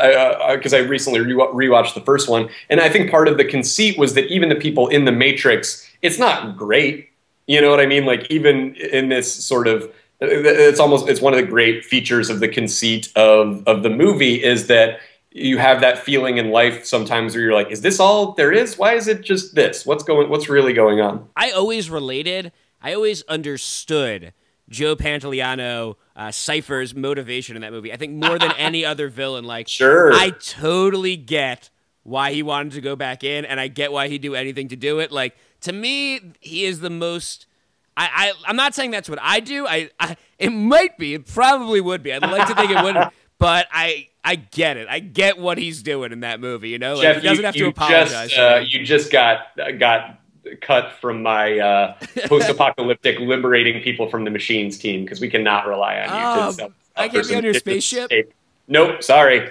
because I recently rewatched the first one, and I think part of the conceit was that even the people in the Matrix, it's not great. You know what I mean? Like, even in this sort of, it's one of the great features of the conceit of the movie is that you have that feeling in life sometimes where you're like, is this all there is? Why is it just this? What's really going on? I always understood Joe Pantoliano, Cypher's motivation in that movie. I think more than any other villain. Like, Sure. I totally get why he wanted to go back in, and I get why he'd do anything to do it. Like, to me, he is the most. I'm not saying that's what I do. It might be. It probably would be. I'd like to think it would. But I get it. I get what he's doing in that movie. You know, like, Jeff, he doesn't have to apologize. You just got cut from my post-apocalyptic liberating people from the machines team because we cannot rely on you to sell. I can't be on your spaceship. Nope, sorry.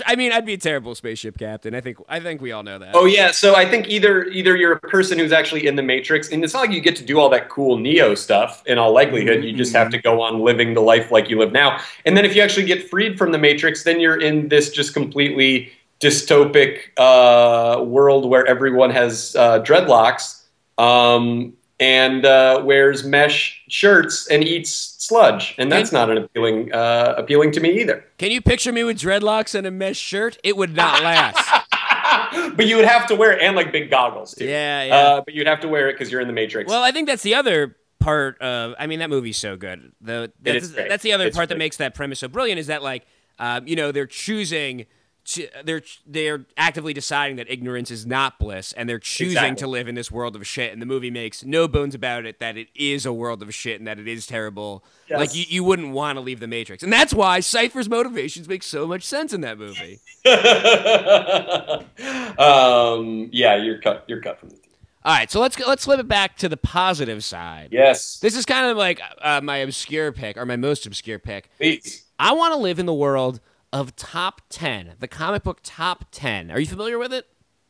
I mean, I'd be a terrible spaceship captain. I think we all know that. Oh yeah, so I think either you're a person who's actually in the Matrix, and it's not like you get to do all that cool Neo stuff. In all likelihood, you just have to go on living the life like you live now. And then if you actually get freed from the Matrix, then you're in this just completely dystopic world where everyone has dreadlocks and wears mesh shirts and eats sludge, and that's not an appealing to me either. Can you picture me with dreadlocks and a mesh shirt? It would not last. But you would have to wear it, and like big goggles too. Yeah. But you'd have to wear it because you're in the Matrix. Well, I think that's the other part of. I mean, that movie's so good. That's the other part that makes that premise so brilliant. Is that like, they're choosing. They're actively deciding that ignorance is not bliss, and they're choosing to live in this world of shit. And the movie makes no bones about it that it is a world of shit and that it is terrible. Yes. Like you wouldn't want to leave the Matrix, and that's why Cypher's motivations make so much sense in that movie. Yeah, you're cut from the team. All right, so let's flip it back to the positive side. Yes, this is kind of like my obscure pick, or my most obscure pick. Please, I want to live in the world of Top 10, the comic book Top 10. Are you familiar with it?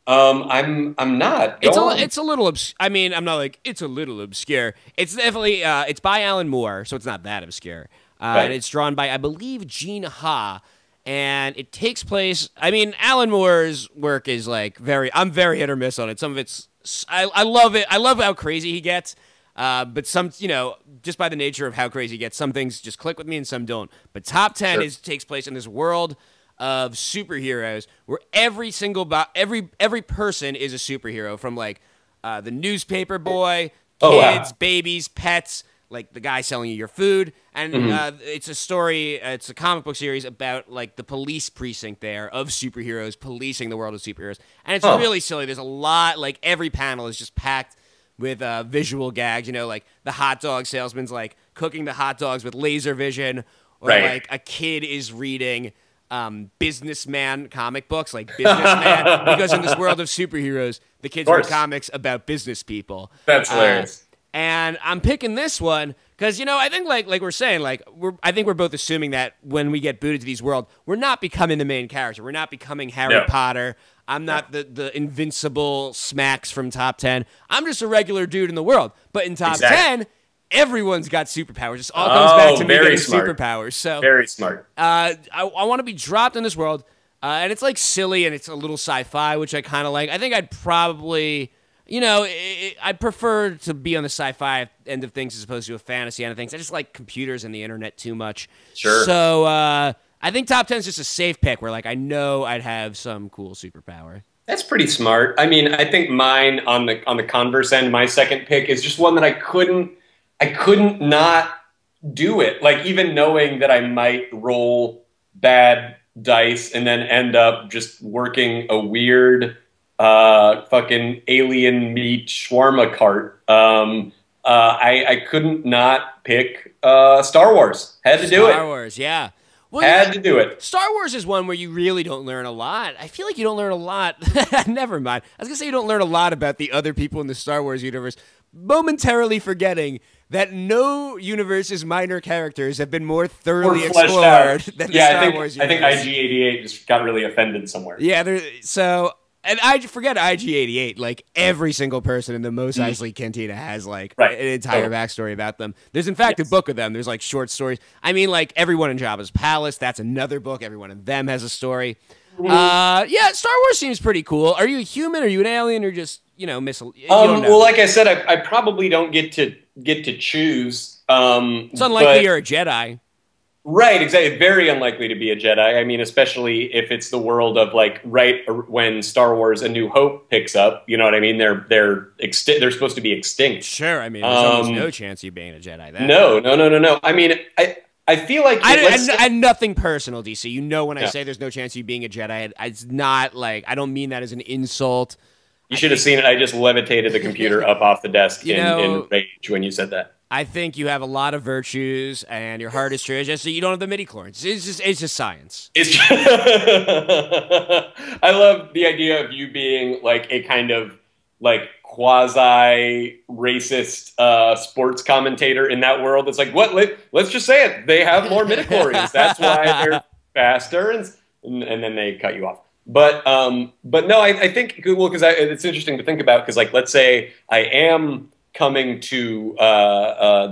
I'm not. It's a little. I mean, I'm not like it's a little obscure. It's definitely. It's by Alan Moore, so it's not that obscure. Right. And it's drawn by, I believe, Gene Ha, and it takes place. I mean, Alan Moore's work is like I'm very hit or miss on it. Some of it's. I love it. I love how crazy he gets. But some, just by the nature of how crazy it gets, some things just click with me and some don't. But Top 10 takes place in this world of superheroes where every person is a superhero, from like the newspaper boy, kids, babies, pets, like the guy selling you your food. And it's a story, it's a comic book series about like the police precinct there of superheroes policing the world of superheroes. And it's really silly. There's a lot, like every panel is just packed with visual gags, like the hot dog salesman's like cooking the hot dogs with laser vision, or like a kid is reading businessman comic books, like Businessman, because in this world of superheroes, the kids read comics about business people. That's hilarious. And I'm picking this one because, I think like we're saying, I think we're both assuming that when we get booted to these worlds, we're not becoming the main character. We're not becoming Harry Potter. I'm not the invincible Smacks from Top 10. I'm just a regular dude in the world. But in Top 10, everyone's got superpowers. It all comes back to me getting superpowers. So very smart. I want to be dropped in this world, and it's like silly and it's a little sci-fi, which I kind of like. I think I'd probably, I'd prefer to be on the sci-fi end of things as opposed to a fantasy end of things. I just like computers and the internet too much. Sure. So I think Top 10 is just a safe pick where, like, I know I'd have some cool superpower. That's pretty smart. I mean, I think mine on the converse end, my second pick is just one that I couldn't not do it. Like, even knowing that I might roll bad dice and then end up just working a weird fucking alien meat shawarma cart. I couldn't not pick Star Wars. Had to do it. Star Wars, yeah. Well, had to do it. Star Wars is one where you really don't learn a lot. I feel like you don't learn a lot. Never mind. I was going to say you don't learn a lot about the other people in the Star Wars universe, momentarily forgetting that no universe's minor characters have been more thoroughly explored than the Star Wars universe. I think IG-88 just got really offended somewhere. Yeah, and I forget IG-88. Like, every single person in the Mos Eisley Cantina has, like, an entire backstory about them. There's, in fact, a book of them. There's, like, short stories. I mean, like, everyone in Jabba's palace, that's another book. Everyone in them has a story. Yeah, Star Wars seems pretty cool. Are you a human? Are you an alien? Or just, you don't know. Well, like I said, I probably don't get to choose. It's unlikely you're a Jedi. Right, exactly. Very unlikely to be a Jedi. I mean, especially if it's the world of like right when Star Wars: A New Hope picks up. You know what I mean? They're supposed to be extinct. Sure, I mean, there's almost no chance of you being a Jedi then. No, no, no, no, no. I mean, I feel like And nothing personal, DC. You know when I say there's no chance of you being a Jedi, it's not like, I don't mean that as an insult. You should have seen it. I just levitated the computer up off the desk in rage when you said that. I think you have a lot of virtues, and your heart is true. It's just that you don't have the midi-chlorians. It's just science. It's I love the idea of you being like a kind of like quasi-racist sports commentator in that world. It's like, what? Let's just say it. They have more midichlorians. That's why they're faster, and then they cut you off. But no, I think, well, because it's interesting to think about, because like, let's say I am coming to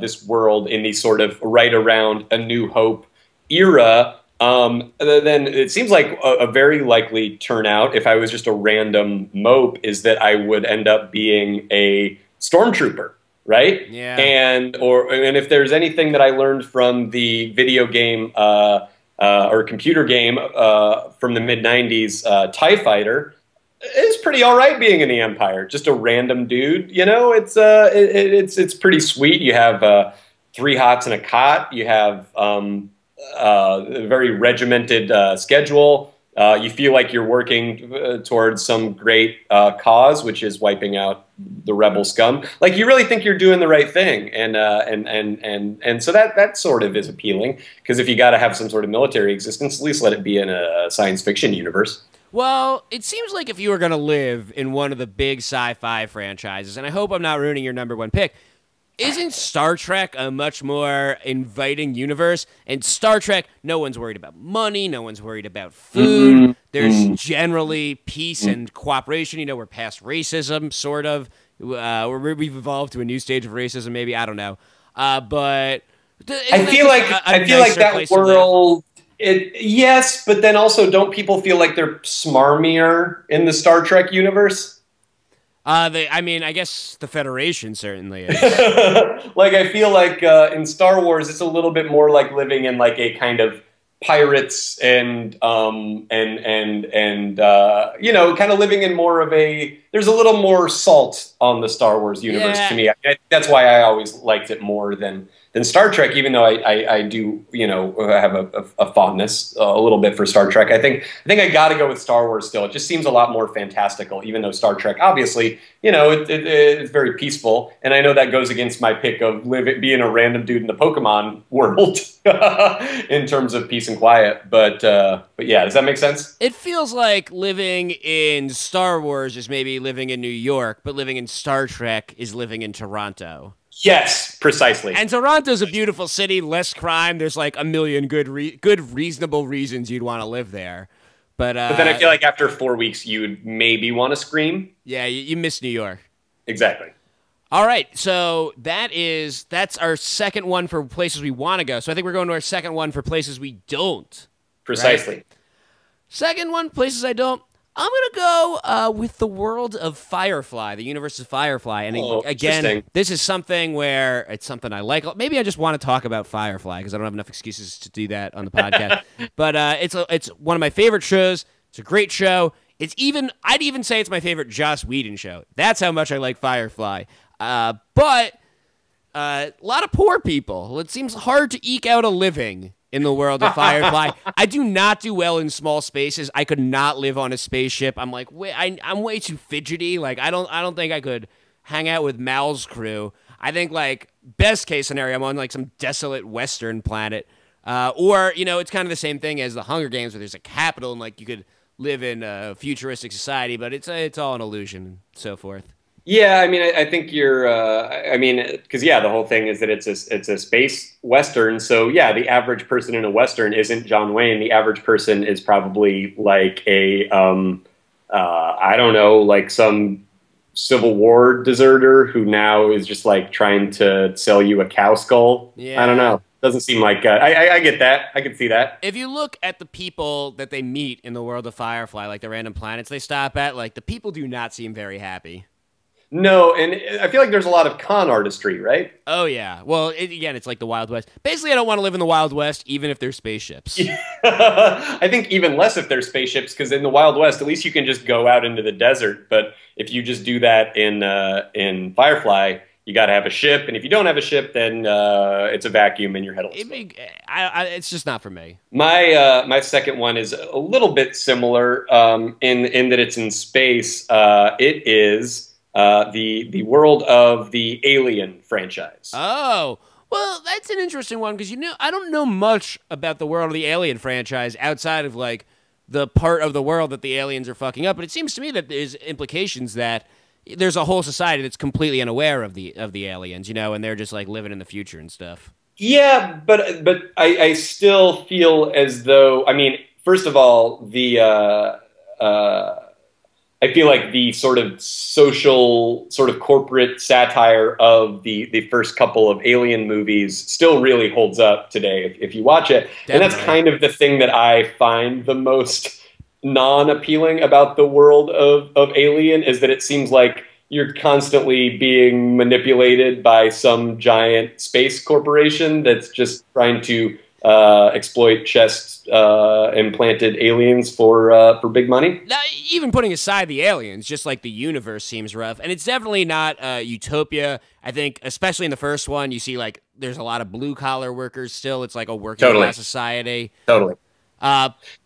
this world in the sort of right around A New Hope era, then it seems like a very likely turnout, if I was just a random mope, is that I would end up being a stormtrooper, right? Yeah. And if there's anything that I learned from the video game or computer game from the mid-90s, TIE Fighter, it's pretty all right being in the Empire. Just a random dude, you know. It's pretty sweet. You have 3 hots and a cot. You have a very regimented schedule. You feel like you're working towards some great cause, which is wiping out the rebel scum. Like, you really think you're doing the right thing, and so that sort of is appealing. Because if you got to have some sort of military existence, at least let it be in a science fiction universe. Well, it seems like if you were going to live in one of the big sci-fi franchises, and I hope I'm not ruining your #1 pick, isn't Star Trek a much more inviting universe? And Star Trek, no one's worried about money, no one's worried about food. There's generally peace and cooperation. You know, we're past racism, sort of. We've evolved to a new stage of racism, maybe. I don't know. But I feel like that world. Yes, but then also, don't people feel like they're smarmier in the Star Trek universe? I mean, I guess the Federation certainly is. Like, I feel like in Star Wars, it's a little bit more like living in like a kind of pirates and you know, kind of living in more of a. There's a little more salt on the Star Wars universe to me. That's why I always liked it more than Star Trek, even though I do, you know, have a fondness a little bit for Star Trek. I think I got to go with Star Wars still. It just seems a lot more fantastical, even though Star Trek, obviously, you know, it's very peaceful. And I know that goes against my pick of being a random dude in the Pokemon world in terms of peace and quiet. But yeah, does that make sense? It feels like living in Star Wars is maybe living in New York, but living in Star Trek is living in Toronto. Yes, precisely. And Toronto's a beautiful city, less crime. There's like a million good, reasonable reasons you'd want to live there. But then I feel like after 4 weeks, you'd maybe want to scream. Yeah, you miss New York. Exactly. All right, so that's our second one for places we want to go. So I think we're going to our second one for places we don't. Precisely. Right? Second one, places I don't. I'm going to go with the world of Firefly, the universe of Firefly. And again, this is something where it's something I like. Maybe I just want to talk about Firefly because I don't have enough excuses to do that on the podcast. But it's one of my favorite shows. It's a great show. I'd even say it's my favorite Joss Whedon show. That's how much I like Firefly. But a lot of poor people. It seems hard to eke out a living in the world of Firefly. I do not do well in small spaces. I could not live on a spaceship. I'm like, I'm way too fidgety. Like, I don't think I could hang out with Mal's crew. I think, like, best case scenario, I'm on like some desolate Western planet. Or, you know, it's kind of the same thing as the Hunger Games, where there's a capital and like you could live in a futuristic society, but it's all an illusion and so forth. Yeah, I mean, I think you're. I mean, because yeah, the whole thing is that it's a space western. So yeah, the average person in a western isn't John Wayne. The average person is probably like a, I don't know, like some Civil War deserter who now is just like trying to sell you a cow skull. Yeah. I don't know. Doesn't seem like I get that. I can see that. If you look at the people that they meet in the world of Firefly, like the random planets they stop at, like the people do not seem very happy. No, and I feel like there's a lot of con artistry, right? Oh yeah. Well, again, it's like the Wild West. Basically, I don't want to live in the Wild West, even if there's spaceships. I think even less if there's spaceships, because in the Wild West, at least you can just go out into the desert. But if you just do that in Firefly, you got to have a ship, and if you don't have a ship, then it's a vacuum and you're headless. It's just not for me. My second one is a little bit similar in that it's in space. It is the world of the Alien franchise. Oh, well, that's an interesting one because I don't know much about the world of the Alien franchise outside of like the part of the world that the aliens are fucking up. But it seems to me that there's implications that there's a whole society that's completely unaware of the aliens, and they're just like living in the future and stuff. Yeah, but I still feel as though, I mean, first of all, I feel like the sort of social, sort of corporate satire of the first couple of Alien movies still really holds up today if you watch it. Definitely. And that's kind of the thing that I find the most non-appealing about the world of Alien, is that it seems like you're constantly being manipulated by some giant space corporation that's just trying to exploit chest implanted aliens for big money. Now, even putting aside the aliens, just like the universe seems rough, and it's definitely not utopia. I think, especially in the first one, you see like there's a lot of blue collar workers still. It's like a working class society. Totally.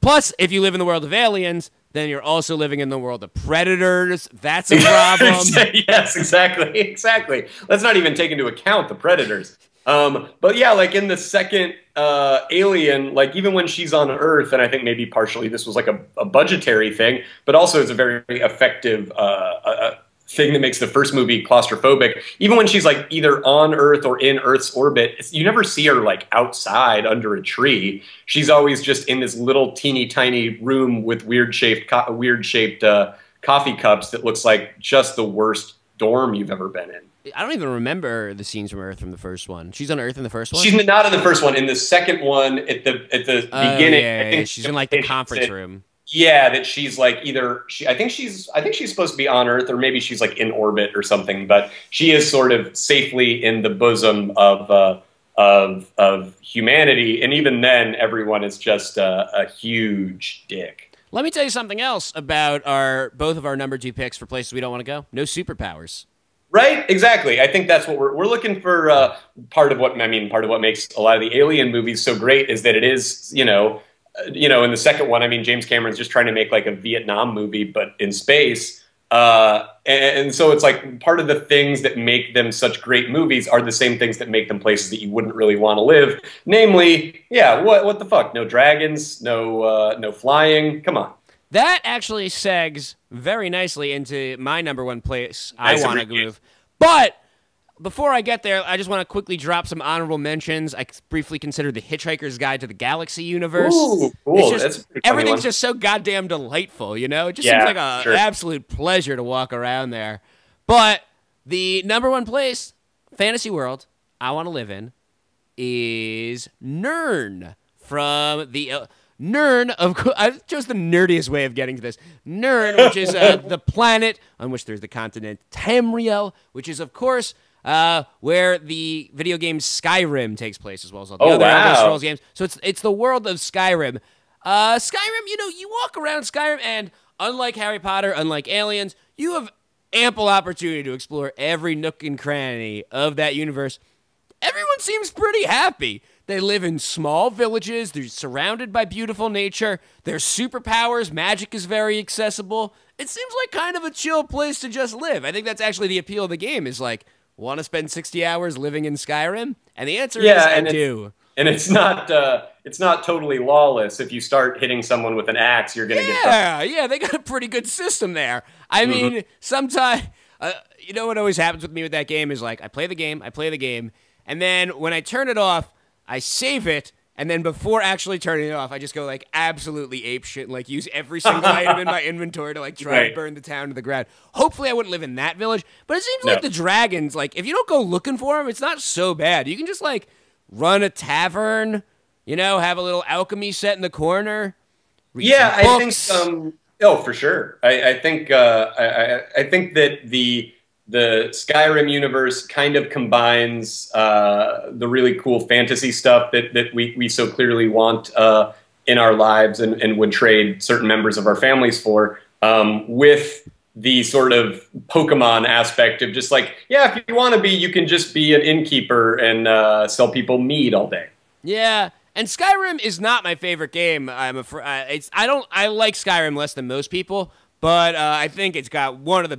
Plus, if you live in the world of aliens, then you're also living in the world of predators. That's a problem. Yes, exactly. Let's not even take into account the predators. But yeah, like in the second Alien, like even when she's on Earth, and I think maybe partially this was like a budgetary thing, but also it's a very effective thing that makes the first movie claustrophobic. Even when she's like either on Earth or in Earth's orbit, you never see her like outside under a tree. She's always just in this little teeny tiny room with weird shaped coffee cups that looks like just the worst dorm you've ever been in. I don't even remember the scenes from Earth from the first one. She's on Earth in the first one? She's not in the first one. In the second one, at the beginning, I think she's in like the conference room. Yeah, that she's like I think she's supposed to be on Earth, or maybe she's like in orbit or something, but she is sort of safely in the bosom of humanity, and even then everyone is just a huge dick. Let me tell you something else about both of our number 2 picks for places we don't want to go. No superpowers. Right, exactly. I think that's what we're looking for. Part of what makes a lot of the Alien movies so great is that it is, in the second one, I mean, James Cameron's just trying to make like a Vietnam movie, but in space. And so it's like part of the things that make them such great movies are the same things that make them places that you wouldn't really want to live. Namely, yeah, what the fuck? No dragons, no flying. Come on. That actually segs very nicely into my number 1 place I want to move. But before I get there, I just want to quickly drop some honorable mentions. I briefly considered The Hitchhiker's Guide to the Galaxy universe. Ooh, cool. Everything's just so goddamn delightful, It just seems like an absolute pleasure to walk around there. But the number 1 place, fantasy world, I want to live in, is Nirn from the... Nirn, of course, I chose the nerdiest way of getting to this. Nirn, which is the planet on which there's the continent Tamriel, which is, of course, where the video game Skyrim takes place, as well as all the other Elder Scrolls games. So it's the world of Skyrim. Skyrim, you walk around Skyrim, and unlike Harry Potter, unlike Aliens, you have ample opportunity to explore every nook and cranny of that universe. Everyone seems pretty happy. They live in small villages. They're surrounded by beautiful nature. There's superpowers. Magic is very accessible. It seems like kind of a chill place to just live. I think that's actually the appeal of the game, is like, want to spend 60 hours living in Skyrim? And the answer is I do. And it's not totally lawless. If you start hitting someone with an axe, you're going to get... Yeah, they got a pretty good system there. I mean, sometimes... what always happens with me with that game is like, I play the game, and then when I turn it off, I save it, and then before actually turning it off, I just go like absolutely apeshit and like use every single item in my inventory to like try to burn the town to the ground. Hopefully I wouldn't live in that village, but it seems like the dragons, like if you don't go looking for them, it's not so bad. You can just like run a tavern, have a little alchemy set in the corner. I think for sure. I think that the Skyrim universe kind of combines the really cool fantasy stuff that we so clearly want in our lives and would trade certain members of our families for, with the sort of Pokemon aspect of just like, yeah, if you want to be, you can just be an innkeeper and sell people mead all day. Yeah. And Skyrim is not my favorite game. I like Skyrim less than most people, but I think it's got one of the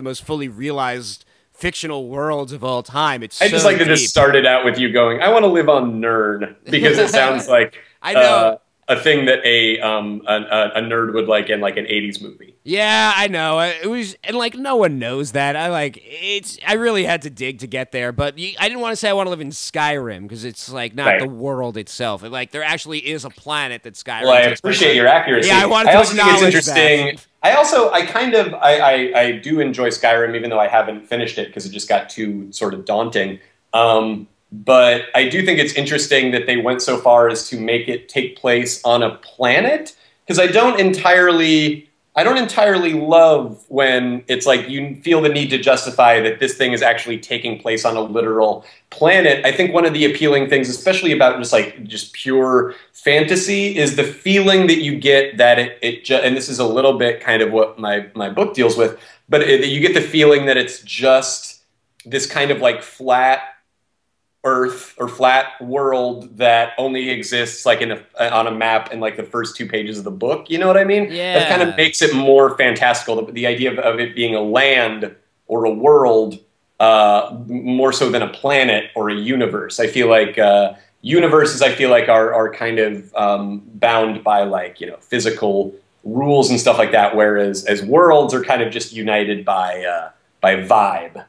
most fully realized fictional worlds of all time. It's I just like that this started out with you going, I want to live on Nern, because it sounds like I know. A thing that a nerd would like in like an 80s movie. Yeah, I know. It was, and like no one knows that. I really had to dig to get there, but I didn't want to say I want to live in Skyrim because it's like not the world itself. Like there actually is a planet that Skyrim. Well, I appreciate your accuracy. Yeah, I also think it's interesting. That. I do enjoy Skyrim, even though I haven't finished it because it just got too sort of daunting. But I do think it's interesting that they went so far as to make it take place on a planet, because I don't entirely love when it's like you feel the need to justify that this thing is actually taking place on a literal planet. I think one of the appealing things, especially about just pure fantasy, is the feeling that you get that and this is a little bit kind of what my book deals with, but you get the feeling that it's just this kind of like flat Earth or flat world that only exists like on a map in like the first 2 pages of the book. You know what I mean? Yeah. That kind of makes it more fantastical. The idea of it being a land or a world, more so than a planet or a universe. I feel like universes, are kind of bound by like, physical rules and stuff like that, whereas as worlds are kind of just united by vibe,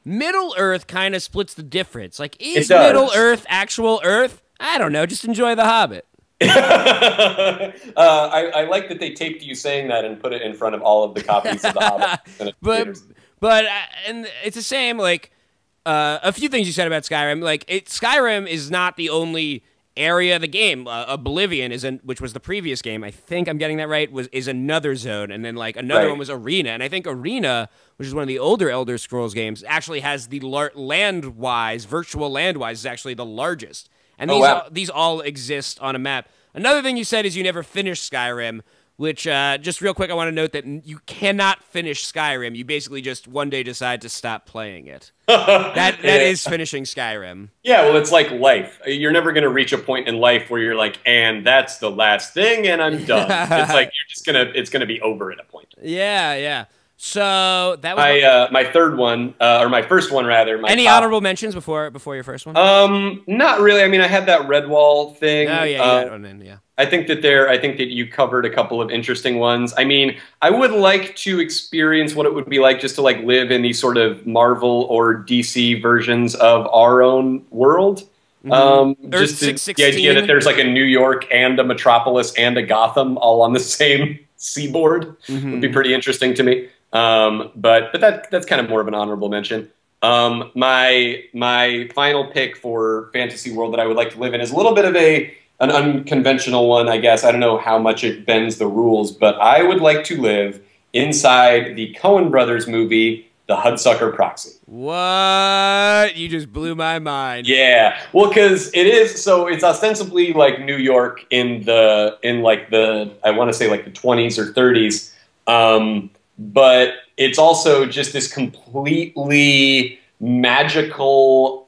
Middle Earth kind of splits the difference. Like, is Middle Earth actual Earth? I don't know. Just enjoy The Hobbit. I like that they taped you saying that and put it in front of all of the copies of The Hobbit. But and it's the same. Like a few things you said about Skyrim. Like Skyrim is not the only area of the game. Oblivion which was the previous game. I think I'm getting that right. Is another zone, and then like another one was Arena, and I think Arena, which is one of the older Elder Scrolls games, actually has the virtual land-wise, is actually the largest. And these all exist on a map. Another thing you said is you never finished Skyrim, which, just real quick, I want to note that you cannot finish Skyrim. You basically just one day decide to stop playing it. That is finishing Skyrim. Yeah, well, it's like life. You're never going to reach a point in life where you're like, and that's the last thing, and I'm done. It's like it's gonna be over at a point. Yeah. So that was my third one, or my first one rather. Any honorable mentions before your first one? Not really. I mean, I had that Redwall thing. Oh yeah. I think that you covered a couple of interesting ones. I mean, I would like to experience what it would be like just to like live in these sort of Marvel or DC versions of our own world. Just the idea that there's like a New York and a Metropolis and a Gotham all on the same seaboard would be pretty interesting to me. But that's kind of more of an honorable mention. My final pick for fantasy world that I would like to live in is a little bit of an unconventional one, I guess. I don't know how much it bends the rules, but I would like to live inside the Coen Brothers movie, The Hudsucker Proxy. What? You just blew my mind. Yeah. Well, because it's ostensibly like New York in like the I want to say like the 20s or 30s. But it's also just this completely magical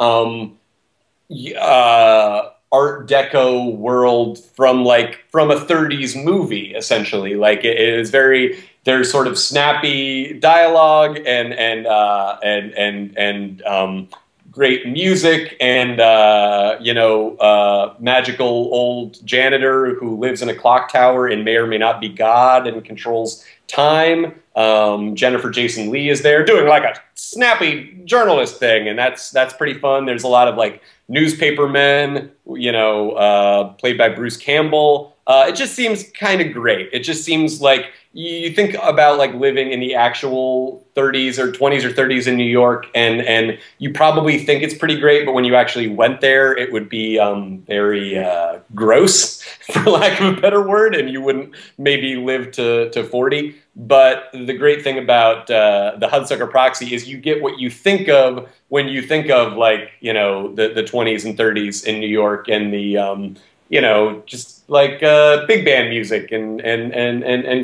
Art Deco world from a 30s movie, essentially. Like it is there's sort of snappy dialogue and great music and magical old janitor who lives in a clock tower and may or may not be God and controls time. Jennifer Jason Leigh is there doing like a snappy journalist thing, and that's pretty fun. There's a lot of like newspaper men, played by Bruce Campbell. It just seems kind of great. It just seems like you think about like living in the actual 30s or 20s or 30s in New York, and you probably think it's pretty great, but when you actually went there, it would be very gross, for lack of a better word, and you wouldn't maybe live to 40. But the great thing about the Hudsucker Proxy is you get what you think of when you think of like, you know, the 20s and 30s in New York and the you know, just like big band music and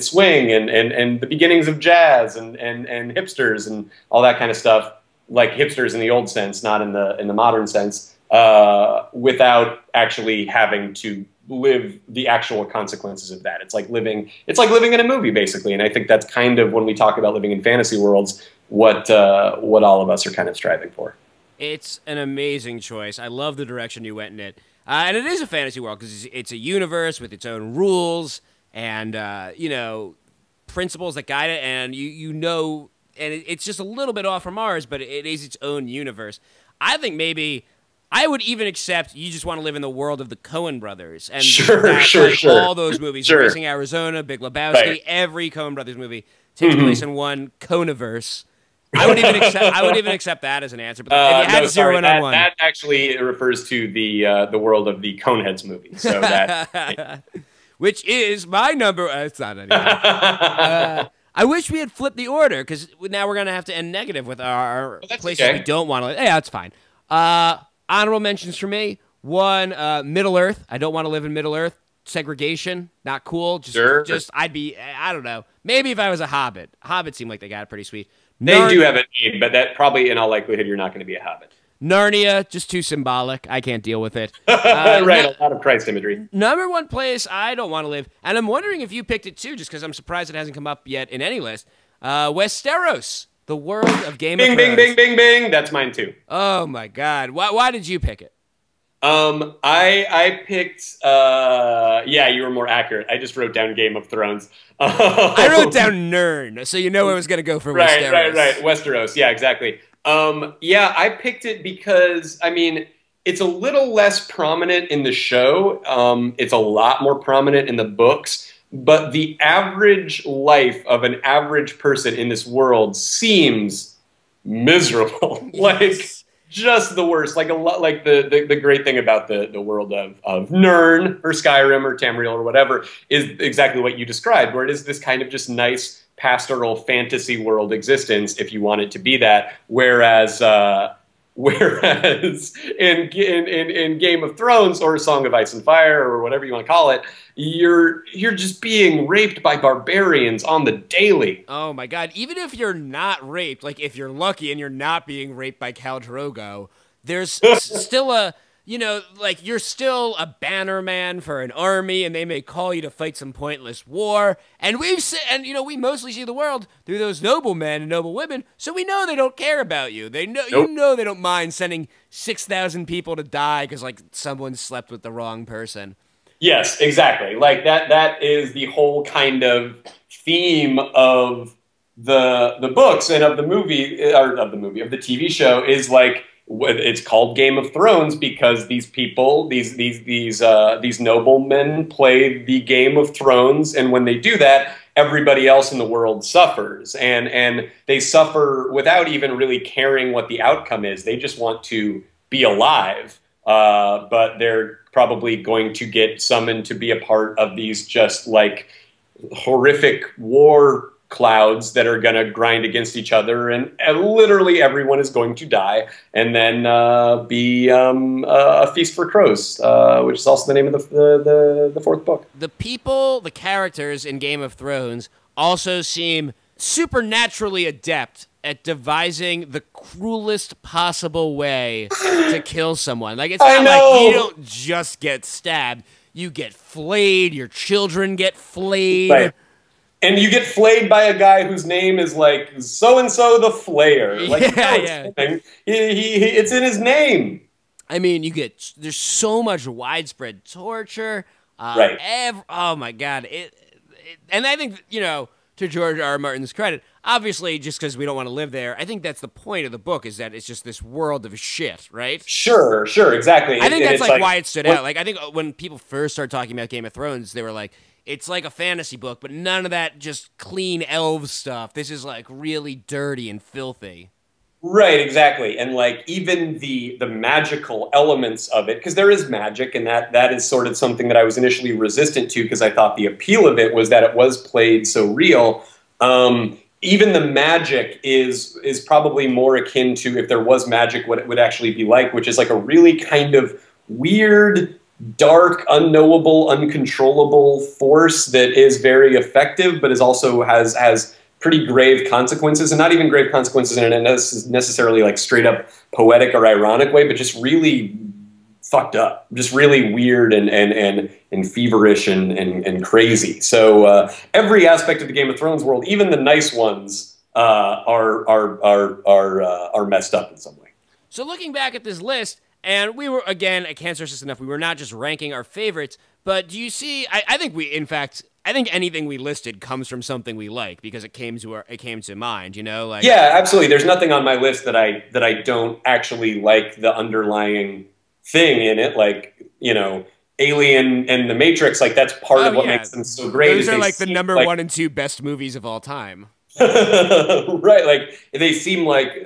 swing and the beginnings of jazz and hipsters and all that kind of stuff, like hipsters in the old sense, not in the modern sense, without actually having to live the actual consequences of that. It's like living in a movie, basically. And I think that's kind of, when we talk about living in fantasy worlds, what all of us are kind of striving for. It's an amazing choice. I love the direction you went in it. And it is a fantasy world because it's a universe with its own rules and, you know, principles that guide it. And you know, and it's just a little bit off from ours, but it is its own universe. I think maybe I would even accept you just want to live in the world of the Coen brothers. And sure. all those movies, Raising Arizona, Big Lebowski, right. Every Coen brothers movie takes place in one Coeniverse. I would even accept that as an answer. But if you had to zero in on one, that actually refers to the world of the Coneheads movie. So that, which is my number. It's not anymore. I wish we had flipped the order because now we're gonna have to end negative with our places we don't want to live. Yeah, that's fine. Honorable mentions for me: 1, Middle Earth. I don't want to live in Middle Earth. Segregation, not cool. Just I'd be. I don't know. Maybe if I was a Hobbit. Hobbits seem like they got it pretty sweet. They do have a name, but that probably, in all likelihood, you're not going to be a hobbit. Narnia, just too symbolic. I can't deal with it. Right, a lot of Christ imagery. Number 1 place I don't want to live, and I'm wondering if you picked it too, just because I'm surprised it hasn't come up yet in any list. Westeros, the world of Game of Thrones. Bing, bing, bing, bing, bing. That's mine too. Oh my God, why did you pick it? I picked. Yeah, you were more accurate. I just wrote down Game of Thrones. I wrote down Nern, so you know I was going to go for Westeros. Right. Westeros. Yeah, exactly. Yeah, I picked it because, I mean, it's a little less prominent in the show. It's a lot more prominent in the books. But the average life of an average person in this world seems miserable. Yes. Like, just the worst. Like a lot. Like the great thing about the world of Nern or Skyrim or Tamriel or whatever is exactly what you described, where it is this kind of just nice pastoral fantasy world existence, if you want it to be that. Whereas in Game of Thrones or Song of Ice and Fire or whatever you want to call it, you're just being raped by barbarians on the daily. Oh my God. Even if you're not raped, like if you're lucky and you're not being raped by Khal Drogo, there's still a, you know, like you're still a banner man for an army and they may call you to fight some pointless war. And you know, we mostly see the world through those noble men and noble women, so we know they don't care about you. They know, you know, they don't mind sending 6,000 people to die because like someone slept with the wrong person. Yes, exactly. Like that is the whole kind of theme of the books and of the movie, or of the TV show, is like, it's called Game of Thrones because these people, these noblemen play the Game of Thrones, and when they do that, everybody else in the world suffers, and they suffer without even really caring what the outcome is. They just want to be alive, but they're probably going to get summoned to be a part of these just like horrific war clouds that are going to grind against each other, and literally everyone is going to die, and then be a feast for crows, which is also the name of the 4th book. The people, the characters in Game of Thrones also seem supernaturally adept at devising the cruelest possible way to kill someone. Like, it's not like you don't just get stabbed. You get flayed. Your children get flayed. Right. And you get flayed by a guy whose name is like so-and-so the Flayer. Like, it's in his name. I mean, there's so much widespread torture. Right. Oh, my God. And I think, you know, to George R. R. Martin's credit. Obviously, just because we don't want to live there, I think that's the point of the book, is that it's just this world of shit, right? Sure, exactly. I think that's like why it stood out. Like, I think when people first started talking about Game of Thrones, they were like, it's like a fantasy book, but none of that just clean elf stuff. This is like really dirty and filthy. Right, exactly. And like even the magical elements of it, because there is magic, and that is sort of something that I was initially resistant to, because I thought the appeal of it was that it was played so real. Even the magic is probably more akin to, if there was magic, what it would actually be like, which is like a really kind of weird, dark, unknowable, uncontrollable force that is very effective, but is also has pretty grave consequences, and not even grave consequences in a necessarily like straight up poetic or ironic way, but just really fucked up, just really weird and feverish and crazy. So every aspect of the Game of Thrones world, even the nice ones, are messed up in some way. So looking back at this list, and we were, again, I can't stress this enough, we were not just ranking our favorites, but do you see, I think we, in fact, I think anything we listed comes from something we like, because it came to mind, you know? Like, yeah, absolutely. There's nothing on my list that I don't actually like the underlying thing in it, like, you know, Alien and The Matrix, like that's part of what makes them so great. Those are like the number 1 and 2 best movies of all time. Right, like they seem like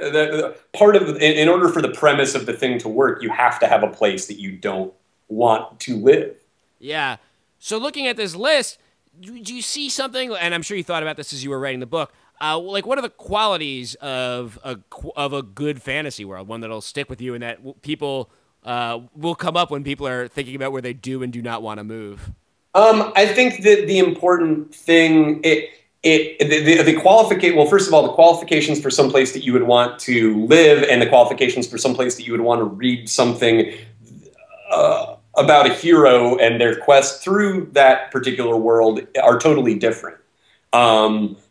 part of, in order for the premise of the thing to work, you have to have a place that you don't want to live. Yeah. So looking at this list, do you see something? And I'm sure you thought about this as you were writing the book. Like, what are the qualities of a good fantasy world? One that'll stick with you, and that people will come up when people are thinking about where they do and do not want to move. I think that the important thing, the qualification. Well, first of all, the qualifications for some place that you would want to live, and the qualifications for some place that you would want to read something about a hero and their quest through that particular world are totally different.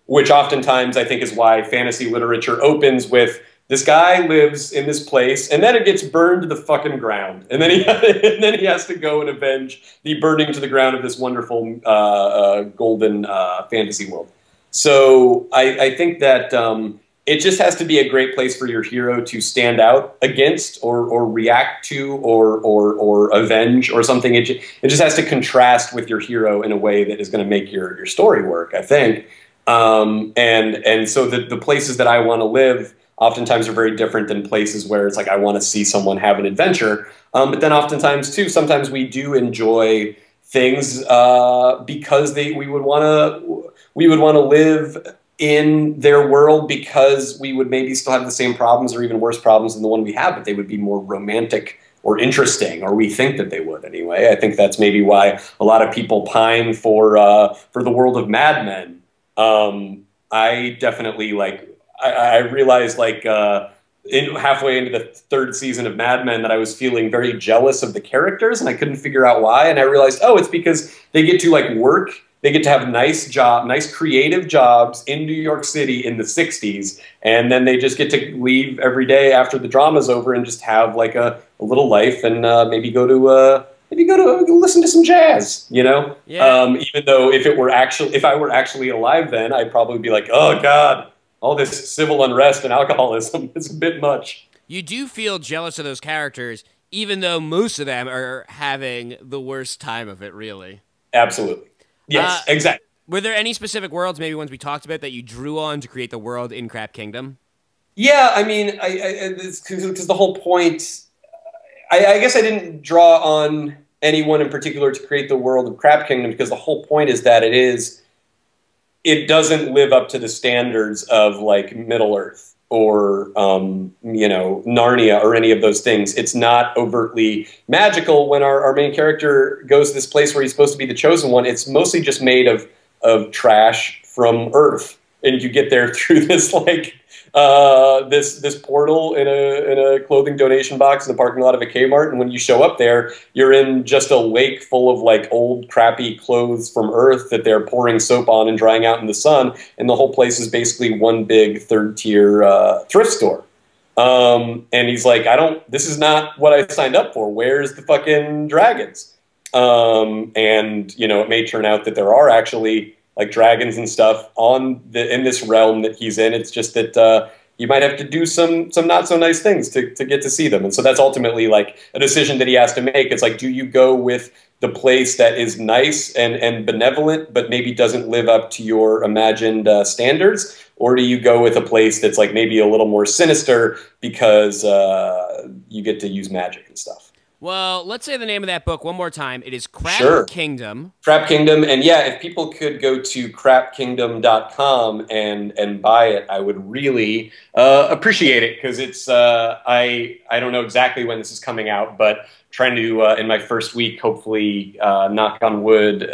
Which oftentimes I think is why fantasy literature opens with, this guy lives in this place, and then it gets burned to the fucking ground, and then he has to go and avenge the burning to the ground of this wonderful golden fantasy world. So I think that it just has to be a great place for your hero to stand out against, or react to, or avenge, or something. It just has to contrast with your hero in a way that is going to make your story work, I think. And so the places that I want to live oftentimes are very different than places where it's like I want to see someone have an adventure. But then oftentimes too, sometimes we do enjoy things because we would want to live in their world, because we would maybe still have the same problems or even worse problems than the one we have, but they would be more romantic or interesting, or we think that they would anyway. I think that's maybe why a lot of people pine for the world of Mad Men. I definitely I realized halfway into the 3rd season of Mad Men that I was feeling very jealous of the characters, and I couldn't figure out why. And I realized, oh, it's because they get to work. They get to have nice creative jobs in New York City in the 60s, and then they just get to leave every day after the drama's over and just have like a little life, and maybe go to listen to some jazz, you know? Yeah. Even though if I were actually alive then, I'd probably be like, oh God, all this civil unrest and alcoholism is a bit much. You do feel jealous of those characters, even though most of them are having the worst time of it, really. Absolutely. Yes, exactly. Were there any specific worlds, maybe ones we talked about, that you drew on to create the world in Crap Kingdom? Yeah, I mean, because the whole point, I guess I didn't draw on anyone in particular to create the world of Crap Kingdom, because the whole point is that it doesn't live up to the standards of like Middle Earth or Narnia or any of those things. It's not overtly magical. When our main character goes to this place where he's supposed to be the chosen one, it's mostly just made of trash from Earth, and you get there through this this portal in a clothing donation box in the parking lot of a Kmart, and when you show up there, you're in just a lake full of like old crappy clothes from Earth that they're pouring soap on and drying out in the sun, and the whole place is basically one big 3rd-tier thrift store. And he's like, this is not what I signed up for. Where's the fucking dragons? And it may turn out that there are actually like dragons and stuff in this realm that he's in. It's just that you might have to do some not so nice things to get to see them. And so that's ultimately like a decision that he has to make. It's like, do you go with the place that is nice and benevolent, but maybe doesn't live up to your imagined standards? Or do you go with a place that's like maybe a little more sinister because you get to use magic and stuff? Well, let's say the name of that book one more time. It is Crap Kingdom. Crap Kingdom. And yeah, if people could go to crapkingdom.com and buy it, I would really appreciate it, because it's I don't know exactly when this is coming out, but trying to in my first week, hopefully, knock on wood,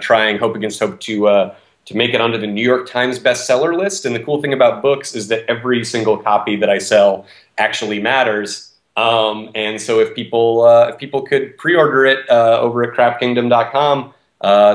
trying hope against hope to make it onto the New York Times bestseller list. And the cool thing about books is that every single copy that I sell actually matters. And so if people could pre-order it over at crapkingdom.com,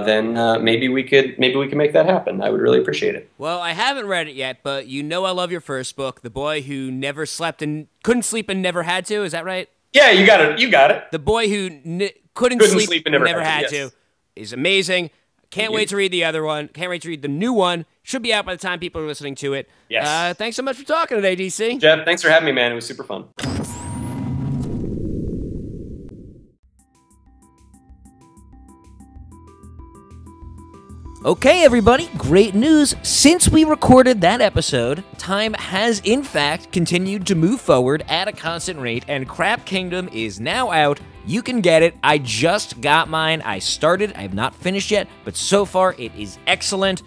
then maybe we could make that happen. I would really appreciate it. Well, I haven't read it yet, but you know I love your first book, The Boy Who Never Slept and Couldn't Sleep and Never Had To. Is that right? Yeah, you got it. You got it. The Boy Who couldn't sleep and never had to is amazing. Can't wait to read the other one. Can't wait to read the new one. Should be out by the time people are listening to it. Yes. Thanks so much for talking today, DC. Jeff, thanks for having me, man. It was super fun. Okay, everybody, great news. Since we recorded that episode, time has, in fact, continued to move forward at a constant rate, and Crap Kingdom is now out. You can get it. I just got mine. I started. I have not finished yet, but so far it is excellent.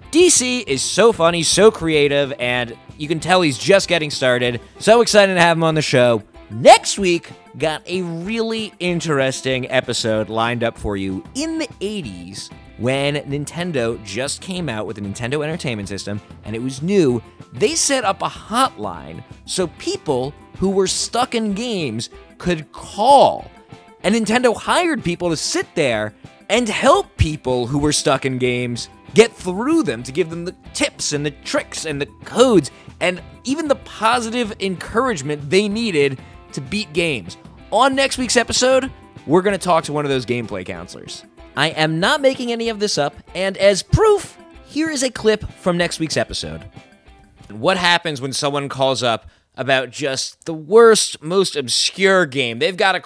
DC is so funny, so creative, and you can tell he's just getting started. So excited to have him on the show. Next week, got a really interesting episode lined up for you. In the 80s, when Nintendo just came out with the Nintendo Entertainment System, and it was new, they set up a hotline so people who were stuck in games could call. And Nintendo hired people to sit there and help people who were stuck in games get through them, to give them the tips and the tricks and the codes and even the positive encouragement they needed to beat games. On next week's episode, we're going to talk to one of those gameplay counselors. I am not making any of this up, and as proof, here is a clip from next week's episode. What happens when someone calls up about just the worst, most obscure game? They've got a